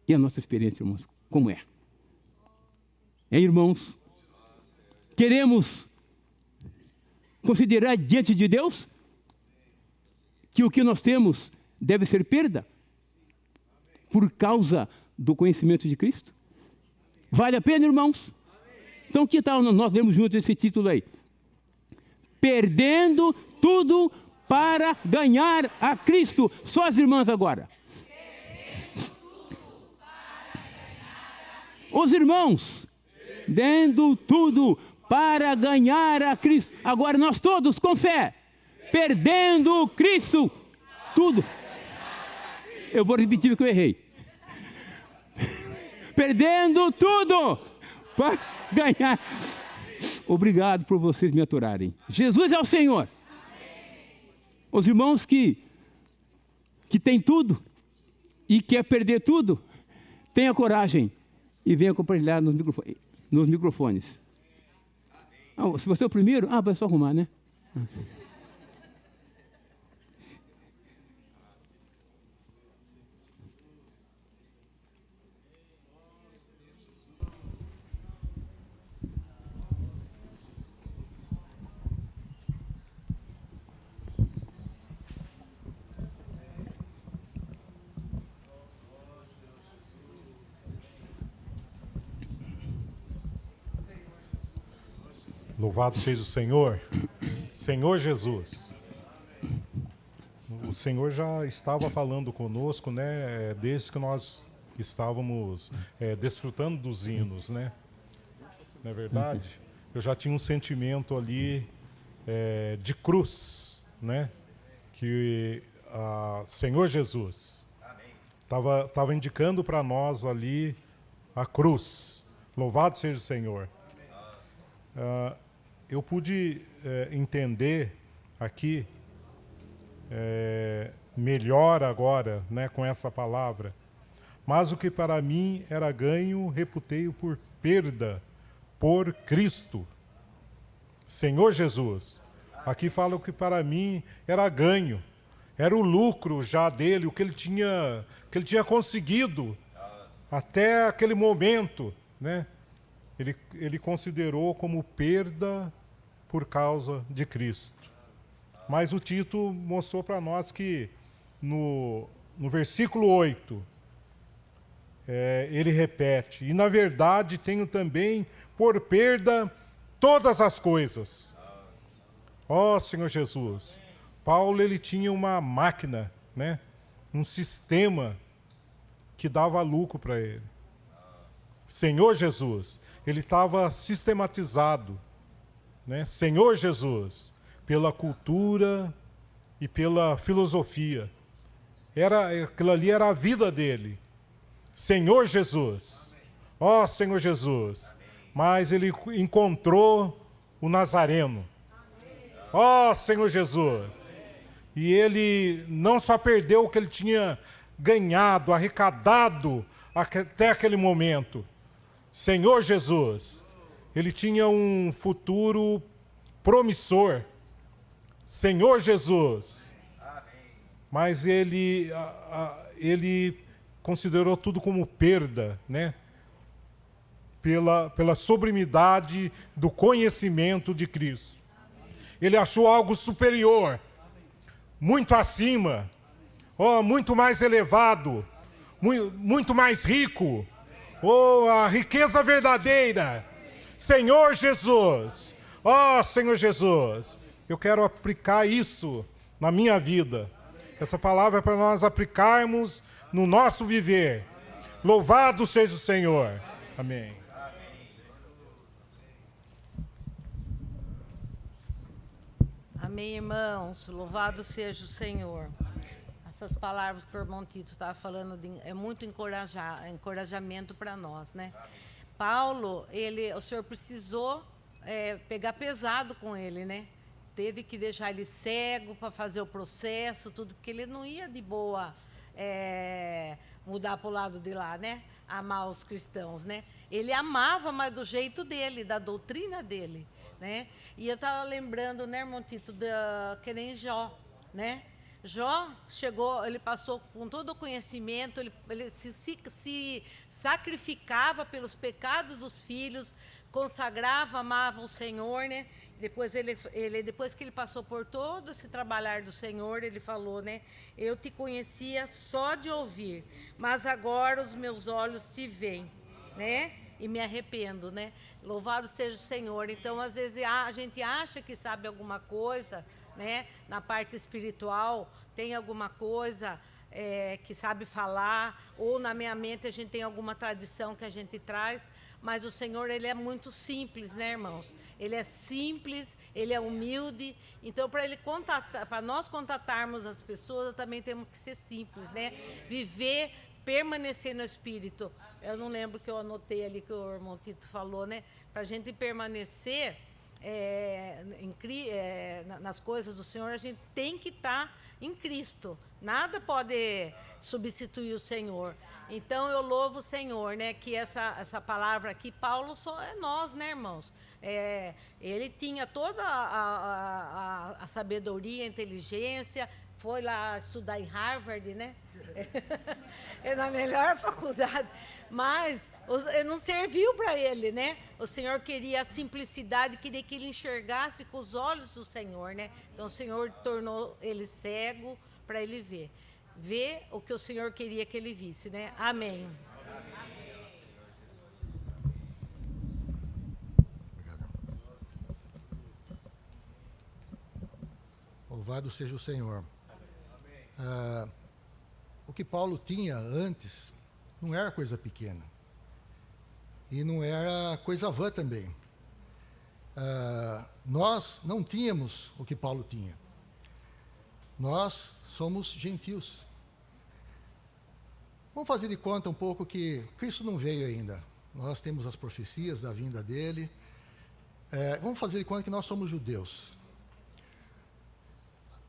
E a nossa experiência, irmãos, como é? Irmãos, queremos considerar diante de Deus que o que nós temos deve ser perda por causa do conhecimento de Cristo? Vale a pena, irmãos? Então, que tal nós lermos juntos esse título aí? Perdendo tudo para ganhar a Cristo. Só as irmãs agora. Os irmãos, dando tudo para ganhar a Cristo. Agora nós todos, com fé, perdendo Cristo, tudo. Eu vou repetir o que eu errei. Perdendo tudo para ganhar. Obrigado por vocês me aturarem. Jesus é o Senhor. Os irmãos que têm tudo e quer perder tudo, tenha coragem e venha compartilhar nos microfones. nos microfones. Se você é o primeiro, vai só arrumar, né? Louvado seja o Senhor. Senhor Jesus. O Senhor já estava falando conosco, né? Desde que nós estávamos desfrutando dos hinos, né? Não é verdade? Eu já tinha um sentimento ali de cruz, né? Que Senhor Jesus estava indicando para nós ali a cruz. Louvado seja o Senhor. Eu pude entender aqui melhor agora, né, com essa palavra. Mas o que para mim era ganho, reputei-o por perda, por Cristo. Senhor Jesus. Aqui fala o que para mim era ganho. Era o lucro já dele, o que ele tinha conseguido até aquele momento, né? Ele considerou como perda por causa de Cristo. Mas o Tito mostrou para nós que no versículo 8, ele repete, e na verdade tenho também por perda todas as coisas. Ó Senhor Jesus, Paulo ele tinha uma máquina, né? Um sistema que dava lucro para ele. Senhor Jesus, ele estava sistematizado, né? Senhor Jesus, pela cultura e pela filosofia. Aquilo ali era a vida dele. Senhor Jesus, ó Senhor Jesus. Mas ele encontrou o Nazareno. Ó Senhor Jesus. E ele não só perdeu o que ele tinha ganhado, arrecadado até aquele momento. Senhor Jesus, ele tinha um futuro promissor. Senhor Jesus. Mas ele considerou tudo como perda, né? Pela sublimidade do conhecimento de Cristo. Ele achou algo superior, muito acima, muito mais elevado, muito mais rico. A riqueza verdadeira. Senhor Jesus. Senhor Jesus. Eu quero aplicar isso na minha vida. Essa palavra é para nós aplicarmos no nosso viver. Louvado seja o Senhor. Amém. Amém, irmãos. Louvado seja o Senhor. Essas palavras que o irmão Tito estava falando é muito encorajamento para nós, né? Paulo, o Senhor precisou pegar pesado com ele, né? Teve que deixar ele cego para fazer o processo, tudo, porque ele não ia de boa mudar para o lado de lá, né? Amar os cristãos, né? Ele amava, mas do jeito dele, da doutrina dele, né? E eu estava lembrando, né, irmão Tito, que nem Jó, né? Jó chegou, ele passou com todo o conhecimento, ele se sacrificava pelos pecados dos filhos, consagrava, amava o Senhor, né? Depois depois que ele passou por todo esse trabalhar do Senhor, ele falou, né? Eu te conhecia só de ouvir, mas agora os meus olhos te veem, né? E me arrependo, né? Louvado seja o Senhor. Então, às vezes, a gente acha que sabe alguma coisa, né? Na parte espiritual, tem alguma coisa que sabe falar, ou na minha mente a gente tem alguma tradição que a gente traz, mas o Senhor, ele é muito simples, né, irmãos? Ele é simples, ele é humilde, então para nós contatarmos as pessoas, também temos que ser simples, né? Viver, permanecer no Espírito. Eu não lembro que eu anotei ali que o irmão Tito falou, né? Para a gente permanecer, nas coisas do Senhor, a gente tem que estar em Cristo. Nada pode substituir o Senhor. Então, eu louvo o Senhor, né? Que essa palavra aqui, Paulo, só é nós, né, irmãos? Ele tinha toda a sabedoria, a inteligência, foi lá estudar em Harvard, né? É na melhor faculdade. Mas não serviu para ele, né? O Senhor queria a simplicidade, queria que ele enxergasse com os olhos do Senhor, né? Então o Senhor tornou ele cego para ele ver o que o Senhor queria que ele visse, né? Amém. Louvado seja o Senhor. O que Paulo tinha antes não era coisa pequena. E não era coisa vã também. Nós não tínhamos o que Paulo tinha. Nós somos gentios. Vamos fazer de conta um pouco que Cristo não veio ainda. Nós temos as profecias da vinda dele. Vamos fazer de conta que nós somos judeus.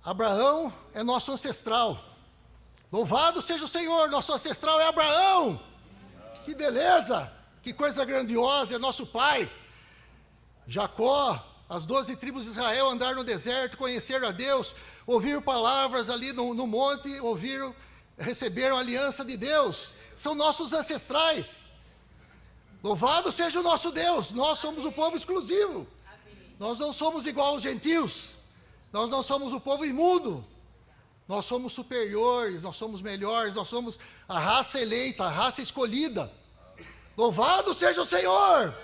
Abraão é nosso ancestral. Louvado seja o Senhor, nosso ancestral é Abraão. Que beleza, que coisa grandiosa, é nosso pai. Jacó, as 12 tribos de Israel andaram no deserto, conheceram a Deus, ouviram palavras ali no monte, receberam a aliança de Deus. São nossos ancestrais. Louvado seja o nosso Deus, nós somos o povo exclusivo. Nós não somos igual aos gentios. Nós não somos o povo imundo. Nós somos superiores, nós somos melhores, nós somos a raça eleita, a raça escolhida. Louvado seja o Senhor!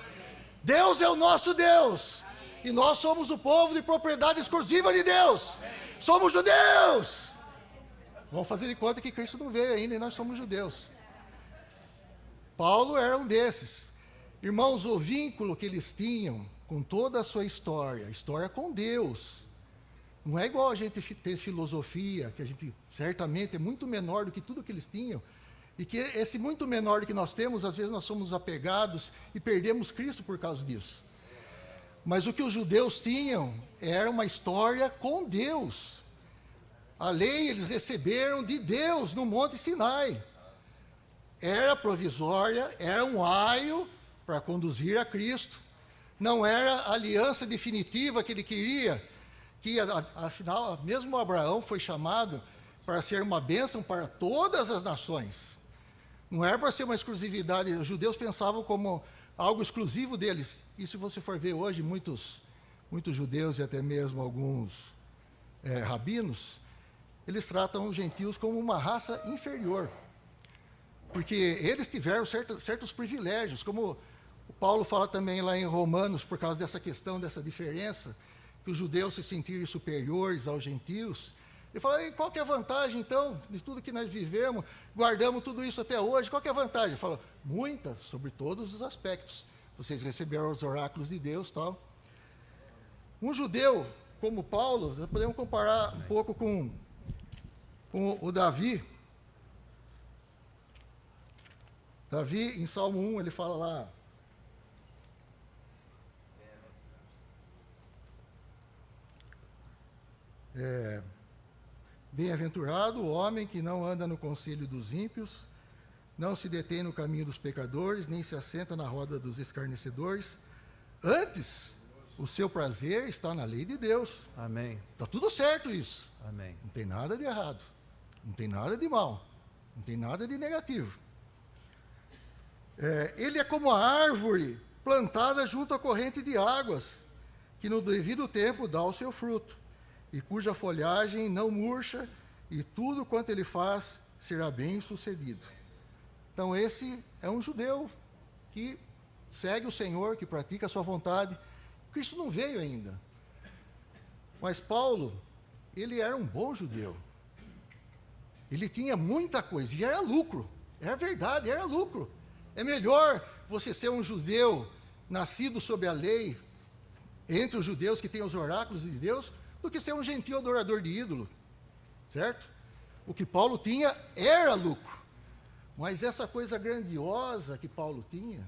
Deus é o nosso Deus. E nós somos o povo de propriedade exclusiva de Deus. Somos judeus! Vamos fazer de conta que Cristo não veio ainda e nós somos judeus. Paulo era um desses. Irmãos, o vínculo que eles tinham com toda a sua história com Deus. Não é igual a gente ter filosofia, que a gente certamente é muito menor do que tudo que eles tinham, e que esse muito menor do que nós temos, às vezes nós somos apegados e perdemos Cristo por causa disso. Mas o que os judeus tinham era uma história com Deus. A lei eles receberam de Deus no Monte Sinai. Era provisória, era um aio para conduzir a Cristo. Não era a aliança definitiva que ele queria, que afinal, mesmo Abraão foi chamado para ser uma bênção para todas as nações. Não era para ser uma exclusividade, os judeus pensavam como algo exclusivo deles. E se você for ver hoje, muitos judeus e até mesmo alguns rabinos, eles tratam os gentios como uma raça inferior. Porque eles tiveram certos privilégios, como o Paulo fala também lá em Romanos, por causa dessa questão, dessa diferença, que os judeus se sentirem superiores aos gentios. Ele fala, e qual que é a vantagem, então, de tudo que nós vivemos, guardamos tudo isso até hoje, qual que é a vantagem? Ele fala, muita, sobre todos os aspectos. Vocês receberam os oráculos de Deus, tal. Um judeu como Paulo, nós podemos comparar um pouco com o Davi. Davi, em Salmo 1, ele fala lá, bem-aventurado o homem que não anda no conselho dos ímpios, não se detém no caminho dos pecadores, nem se assenta na roda dos escarnecedores. Antes, o seu prazer está na lei de Deus. Amém. Está tudo certo isso. Amém. Não tem nada de errado. Não tem nada de mal. Não tem nada de negativo. Ele é como a árvore plantada junto à corrente de águas, que no devido tempo dá o seu fruto, e cuja folhagem não murcha, e tudo quanto ele faz será bem sucedido. Então esse é um judeu que segue o Senhor, que pratica a sua vontade. Cristo não veio ainda. Mas Paulo, ele era um bom judeu. Ele tinha muita coisa, e era lucro. É verdade, era lucro. É melhor você ser um judeu nascido sob a lei, entre os judeus que têm os oráculos de Deus, do que ser um gentil adorador de ídolo, certo? O que Paulo tinha era lucro, mas essa coisa grandiosa que Paulo tinha,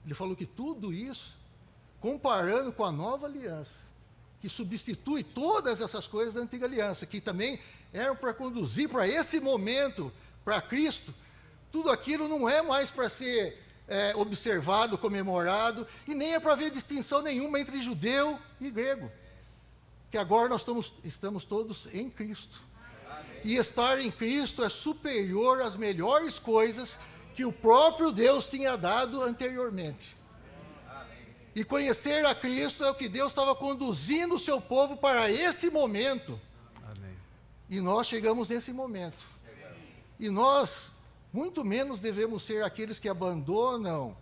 ele falou que tudo isso comparando com a nova aliança, que substitui todas essas coisas da antiga aliança, que também eram para conduzir para esse momento, para Cristo. Tudo aquilo não é mais para ser observado, comemorado, e nem é para haver distinção nenhuma entre judeu e grego. Que agora nós estamos todos em Cristo. E estar em Cristo é superior às melhores coisas que o próprio Deus tinha dado anteriormente. E conhecer a Cristo é o que Deus estava conduzindo o seu povo para esse momento. Amém. E nós chegamos nesse momento. E nós, muito menos devemos ser aqueles que abandonam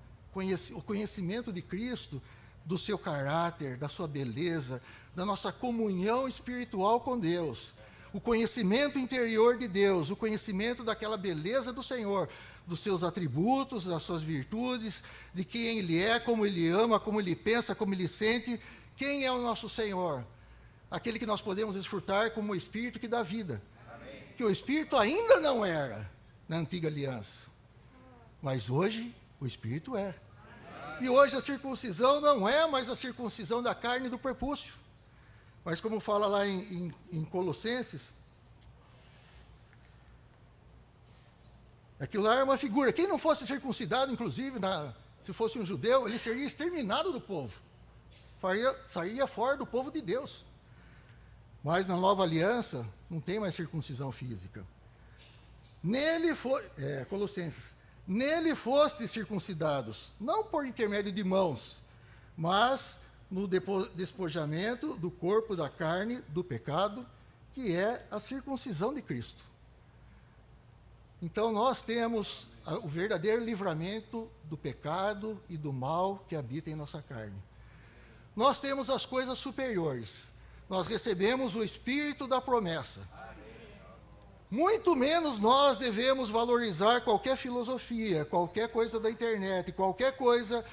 o conhecimento de Cristo, do seu caráter, da sua beleza, da nossa comunhão espiritual com Deus. O conhecimento interior de Deus, o conhecimento daquela beleza do Senhor, dos seus atributos, das suas virtudes, de quem Ele é, como Ele ama, como Ele pensa, como Ele sente. Quem é o nosso Senhor? Aquele que nós podemos desfrutar como o Espírito que dá vida. Amém. Que o Espírito ainda não era na antiga aliança, mas hoje o Espírito é. E hoje a circuncisão não é mais a circuncisão da carne e do prepúcio, mas como fala lá em Colossenses, aquilo lá é uma figura. Quem não fosse circuncidado, inclusive, se fosse um judeu, ele seria exterminado do povo. Sairia fora do povo de Deus. Mas na nova aliança, não tem mais circuncisão física. Colossenses, nele fostes circuncidados, não por intermédio de mãos, mas no despojamento do corpo da carne do pecado, que é a circuncisão de Cristo. Então nós temos o verdadeiro livramento do pecado e do mal que habita em nossa carne. Nós temos as coisas superiores. Nós recebemos o Espírito da promessa. Muito menos nós devemos valorizar qualquer filosofia, qualquer coisa da internet, qualquer coisa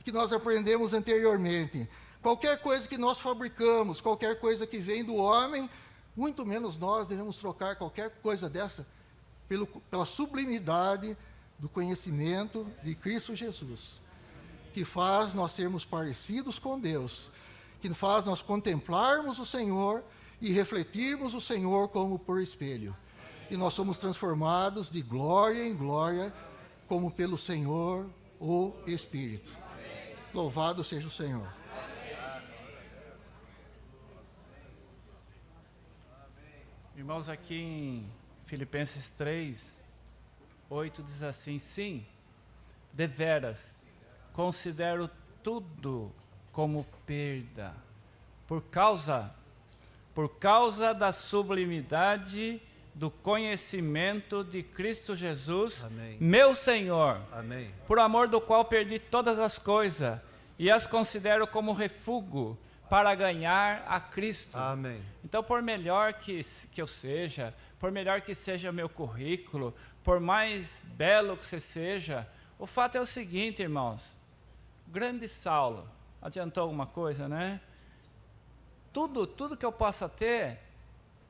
que nós aprendemos anteriormente, qualquer coisa que nós fabricamos, qualquer coisa que vem do homem. Muito menos nós devemos trocar qualquer coisa dessa pela sublimidade do conhecimento de Cristo Jesus, que faz nós sermos parecidos com Deus, que faz nós contemplarmos o Senhor e refletirmos o Senhor como por espelho. E nós somos transformados de glória em glória, como pelo Senhor, o Espírito. Amém. Louvado seja o Senhor. Irmãos, aqui em Filipenses 3, 8 diz assim: sim, deveras, considero tudo como perda, por causa da sublimidade do conhecimento de Cristo Jesus, Amém. Meu Senhor, Amém. por amor do qual perdi todas as coisas e as considero como refúgio para ganhar a Cristo. Amém. Então, por melhor que eu seja, por melhor que seja meu currículo, por mais belo que você seja, o fato é o seguinte, irmãos, grande Saulo, adiantou alguma coisa, né? Tudo que eu possa ter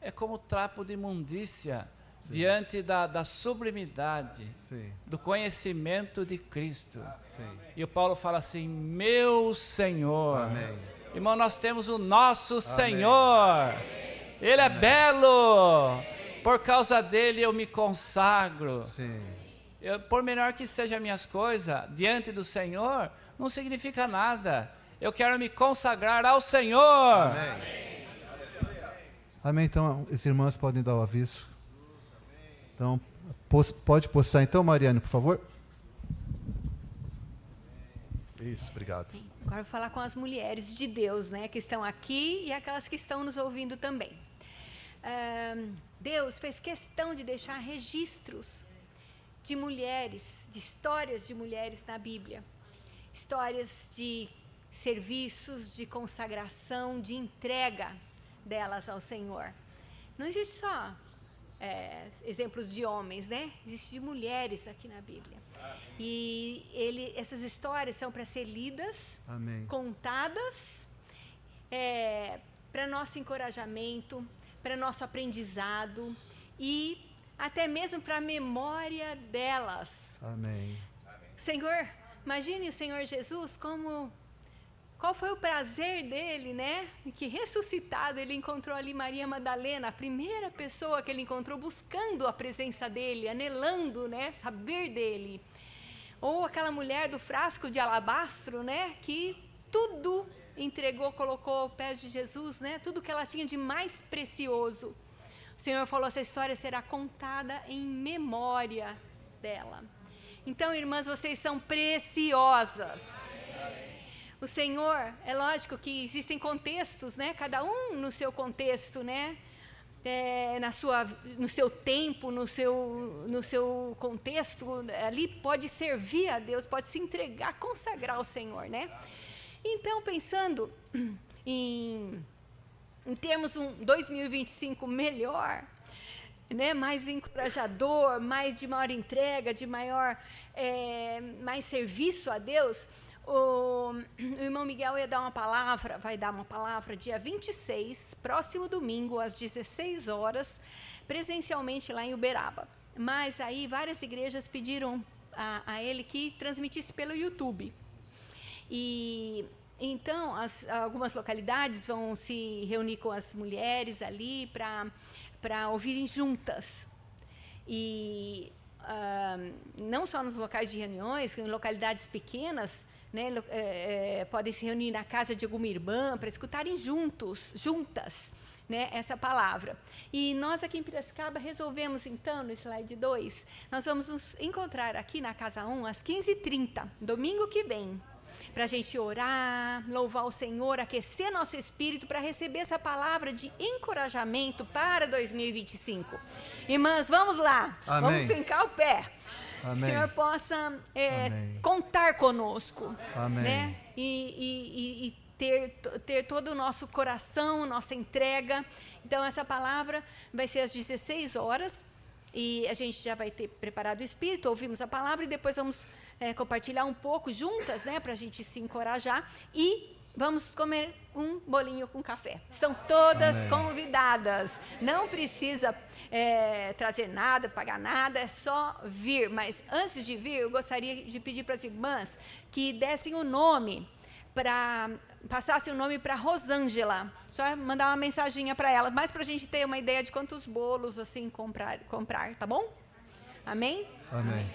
é como trapo de imundícia, sim, diante da sublimidade, sim, do conhecimento de Cristo. Sim. E o Paulo fala assim: meu Senhor. Amém. Irmão, nós temos o nosso Senhor. Amém. Ele é belo. Por causa dele eu me consagro. Sim. Por melhor que sejam minhas coisas, diante do Senhor, não significa nada. Eu quero me consagrar ao Senhor. Amém. Amém. Então, as irmãs podem dar o aviso. Então, pode postar então, Mariane, por favor. Isso, obrigado. Agora eu vou falar com as mulheres de Deus, né, que estão aqui e aquelas que estão nos ouvindo também. Deus fez questão de deixar registros de mulheres, de histórias de mulheres na Bíblia. Histórias de serviços, de consagração, de entrega delas ao Senhor. Não existe só exemplos de homens, né? Existe de mulheres aqui na Bíblia. E essas histórias são para ser lidas, Amém, contadas, para nosso encorajamento, para nosso aprendizado e até mesmo para a memória delas. Amém. Senhor, imagine o Senhor Jesus como qual foi o prazer dele, né? Que ressuscitado ele encontrou ali Maria Madalena, a primeira pessoa que ele encontrou buscando a presença dele, anelando, né? Saber dele. Ou aquela mulher do frasco de alabastro, né? Que tudo entregou, colocou aos pés de Jesus, né? Tudo que ela tinha de mais precioso. O Senhor falou, essa história será contada em memória dela. Então, irmãs, vocês são preciosas. O Senhor, é lógico que existem contextos, né? Cada um no seu contexto, né? No seu tempo, no seu contexto, ali pode servir a Deus, pode se entregar, consagrar ao Senhor, né? Então, pensando em termos um 2025 melhor, né, mais encorajador, mais de maior entrega, de mais serviço a Deus, o irmão Miguel vai dar uma palavra dia 26, próximo domingo, às 16 horas, presencialmente lá em Uberaba. Mas aí várias igrejas pediram a ele que transmitisse pelo YouTube. E então algumas localidades vão se reunir com as mulheres ali para ouvirem juntas. E não só nos locais de reuniões, em localidades pequenas, né, podem se reunir na casa de alguma irmã para escutarem juntas, né, essa palavra. E nós aqui em Piracicaba resolvemos então, no slide 2, nós vamos nos encontrar aqui na Casa 1 às 15h30, domingo que vem, para a gente orar, louvar o Senhor, aquecer nosso espírito para receber essa palavra de encorajamento para 2025. Irmãs, vamos lá, Amém. Vamos fincar o pé. Amém. Que o Senhor possa contar conosco, Amém. né? E ter todo o nosso coração, nossa entrega. Então, essa palavra vai ser às 16 horas e a gente já vai ter preparado o espírito, ouvimos a palavra e depois vamos compartilhar um pouco juntas, né? Para a gente se encorajar e vamos comer um bolinho com café. São todas Amém. convidadas. Não precisa trazer nada, pagar nada, é só vir. Mas antes de vir, eu gostaria de pedir para as irmãs que dessem o nome, passassem o nome para Rosângela. Só mandar uma mensaginha para ela, mas para a gente ter uma ideia de quantos bolos assim comprar, tá bom? Amém? Amém.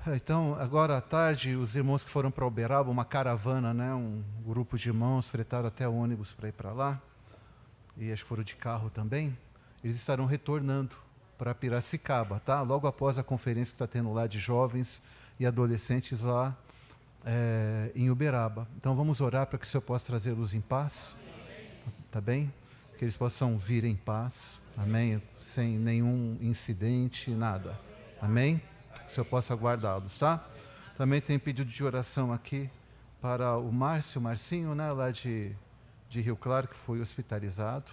Então, agora à tarde, os irmãos que foram para Uberaba, uma caravana, né, um grupo de irmãos, fretaram até ônibus para ir para lá, e acho que foram de carro também, eles estarão retornando para Piracicaba, tá? Logo após a conferência que está tendo lá de jovens e adolescentes lá em Uberaba. Então, vamos orar para que o Senhor possa trazê-los em paz, tá bem? Que eles possam vir em paz, amém? Sem nenhum incidente, nada, amém? Que o Senhor possa guardá-los, tá? Também tem pedido de oração aqui para o Marcinho, né, lá de Rio Claro, que foi hospitalizado.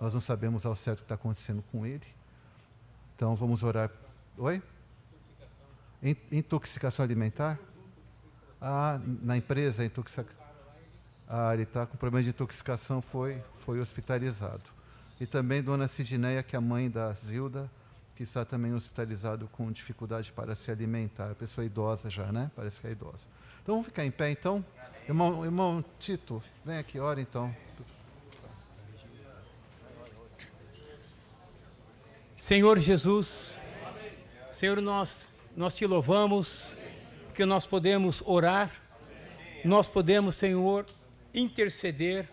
Nós não sabemos ao certo o que está acontecendo com ele. Então, vamos orar. Oi? Intoxicação alimentar? Na empresa, intoxicação. Ele está com problema de intoxicação, foi hospitalizado. E também Dona Sidneia, que é a mãe da Zilda, que está também hospitalizado com dificuldade para se alimentar. A pessoa idosa já, né? Parece que é idosa. Então, vamos ficar em pé, então? Irmão Tito, vem aqui, ora então. Senhor Jesus, Senhor, nós te louvamos, porque nós podemos orar, nós podemos, Senhor, interceder,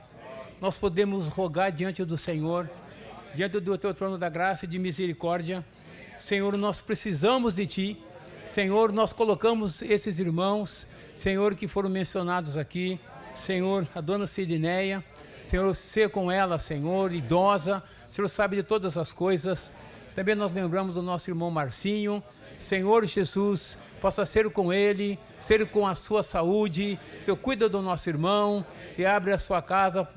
nós podemos rogar diante do Senhor, diante do Teu trono da graça e de misericórdia. Senhor, nós precisamos de Ti. Senhor, nós colocamos esses irmãos, Senhor, que foram mencionados aqui. Senhor, a Dona Sidneia, Senhor, ser com ela, Senhor, idosa. O Senhor sabe de todas as coisas. Também nós lembramos do nosso irmão Marcinho. Senhor Jesus, possa ser com ele, ser com a sua saúde. Senhor, cuida do nosso irmão e abre a sua casa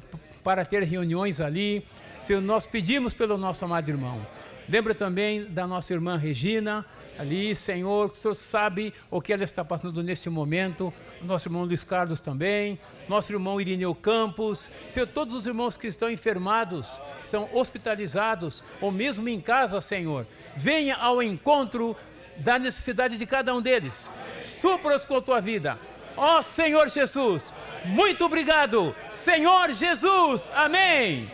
para ter reuniões ali. Senhor, nós pedimos pelo nosso amado irmão. Lembra também da nossa irmã Regina, ali, Senhor, que o Senhor sabe o que ela está passando nesse momento. Nosso irmão Luiz Carlos também, nosso irmão Irineu Campos. Senhor, todos os irmãos que estão enfermados, estão hospitalizados, ou mesmo em casa, Senhor, venha ao encontro da necessidade de cada um deles. Supra-os com a Tua vida. Ó Senhor Jesus, muito obrigado. Senhor Jesus, amém.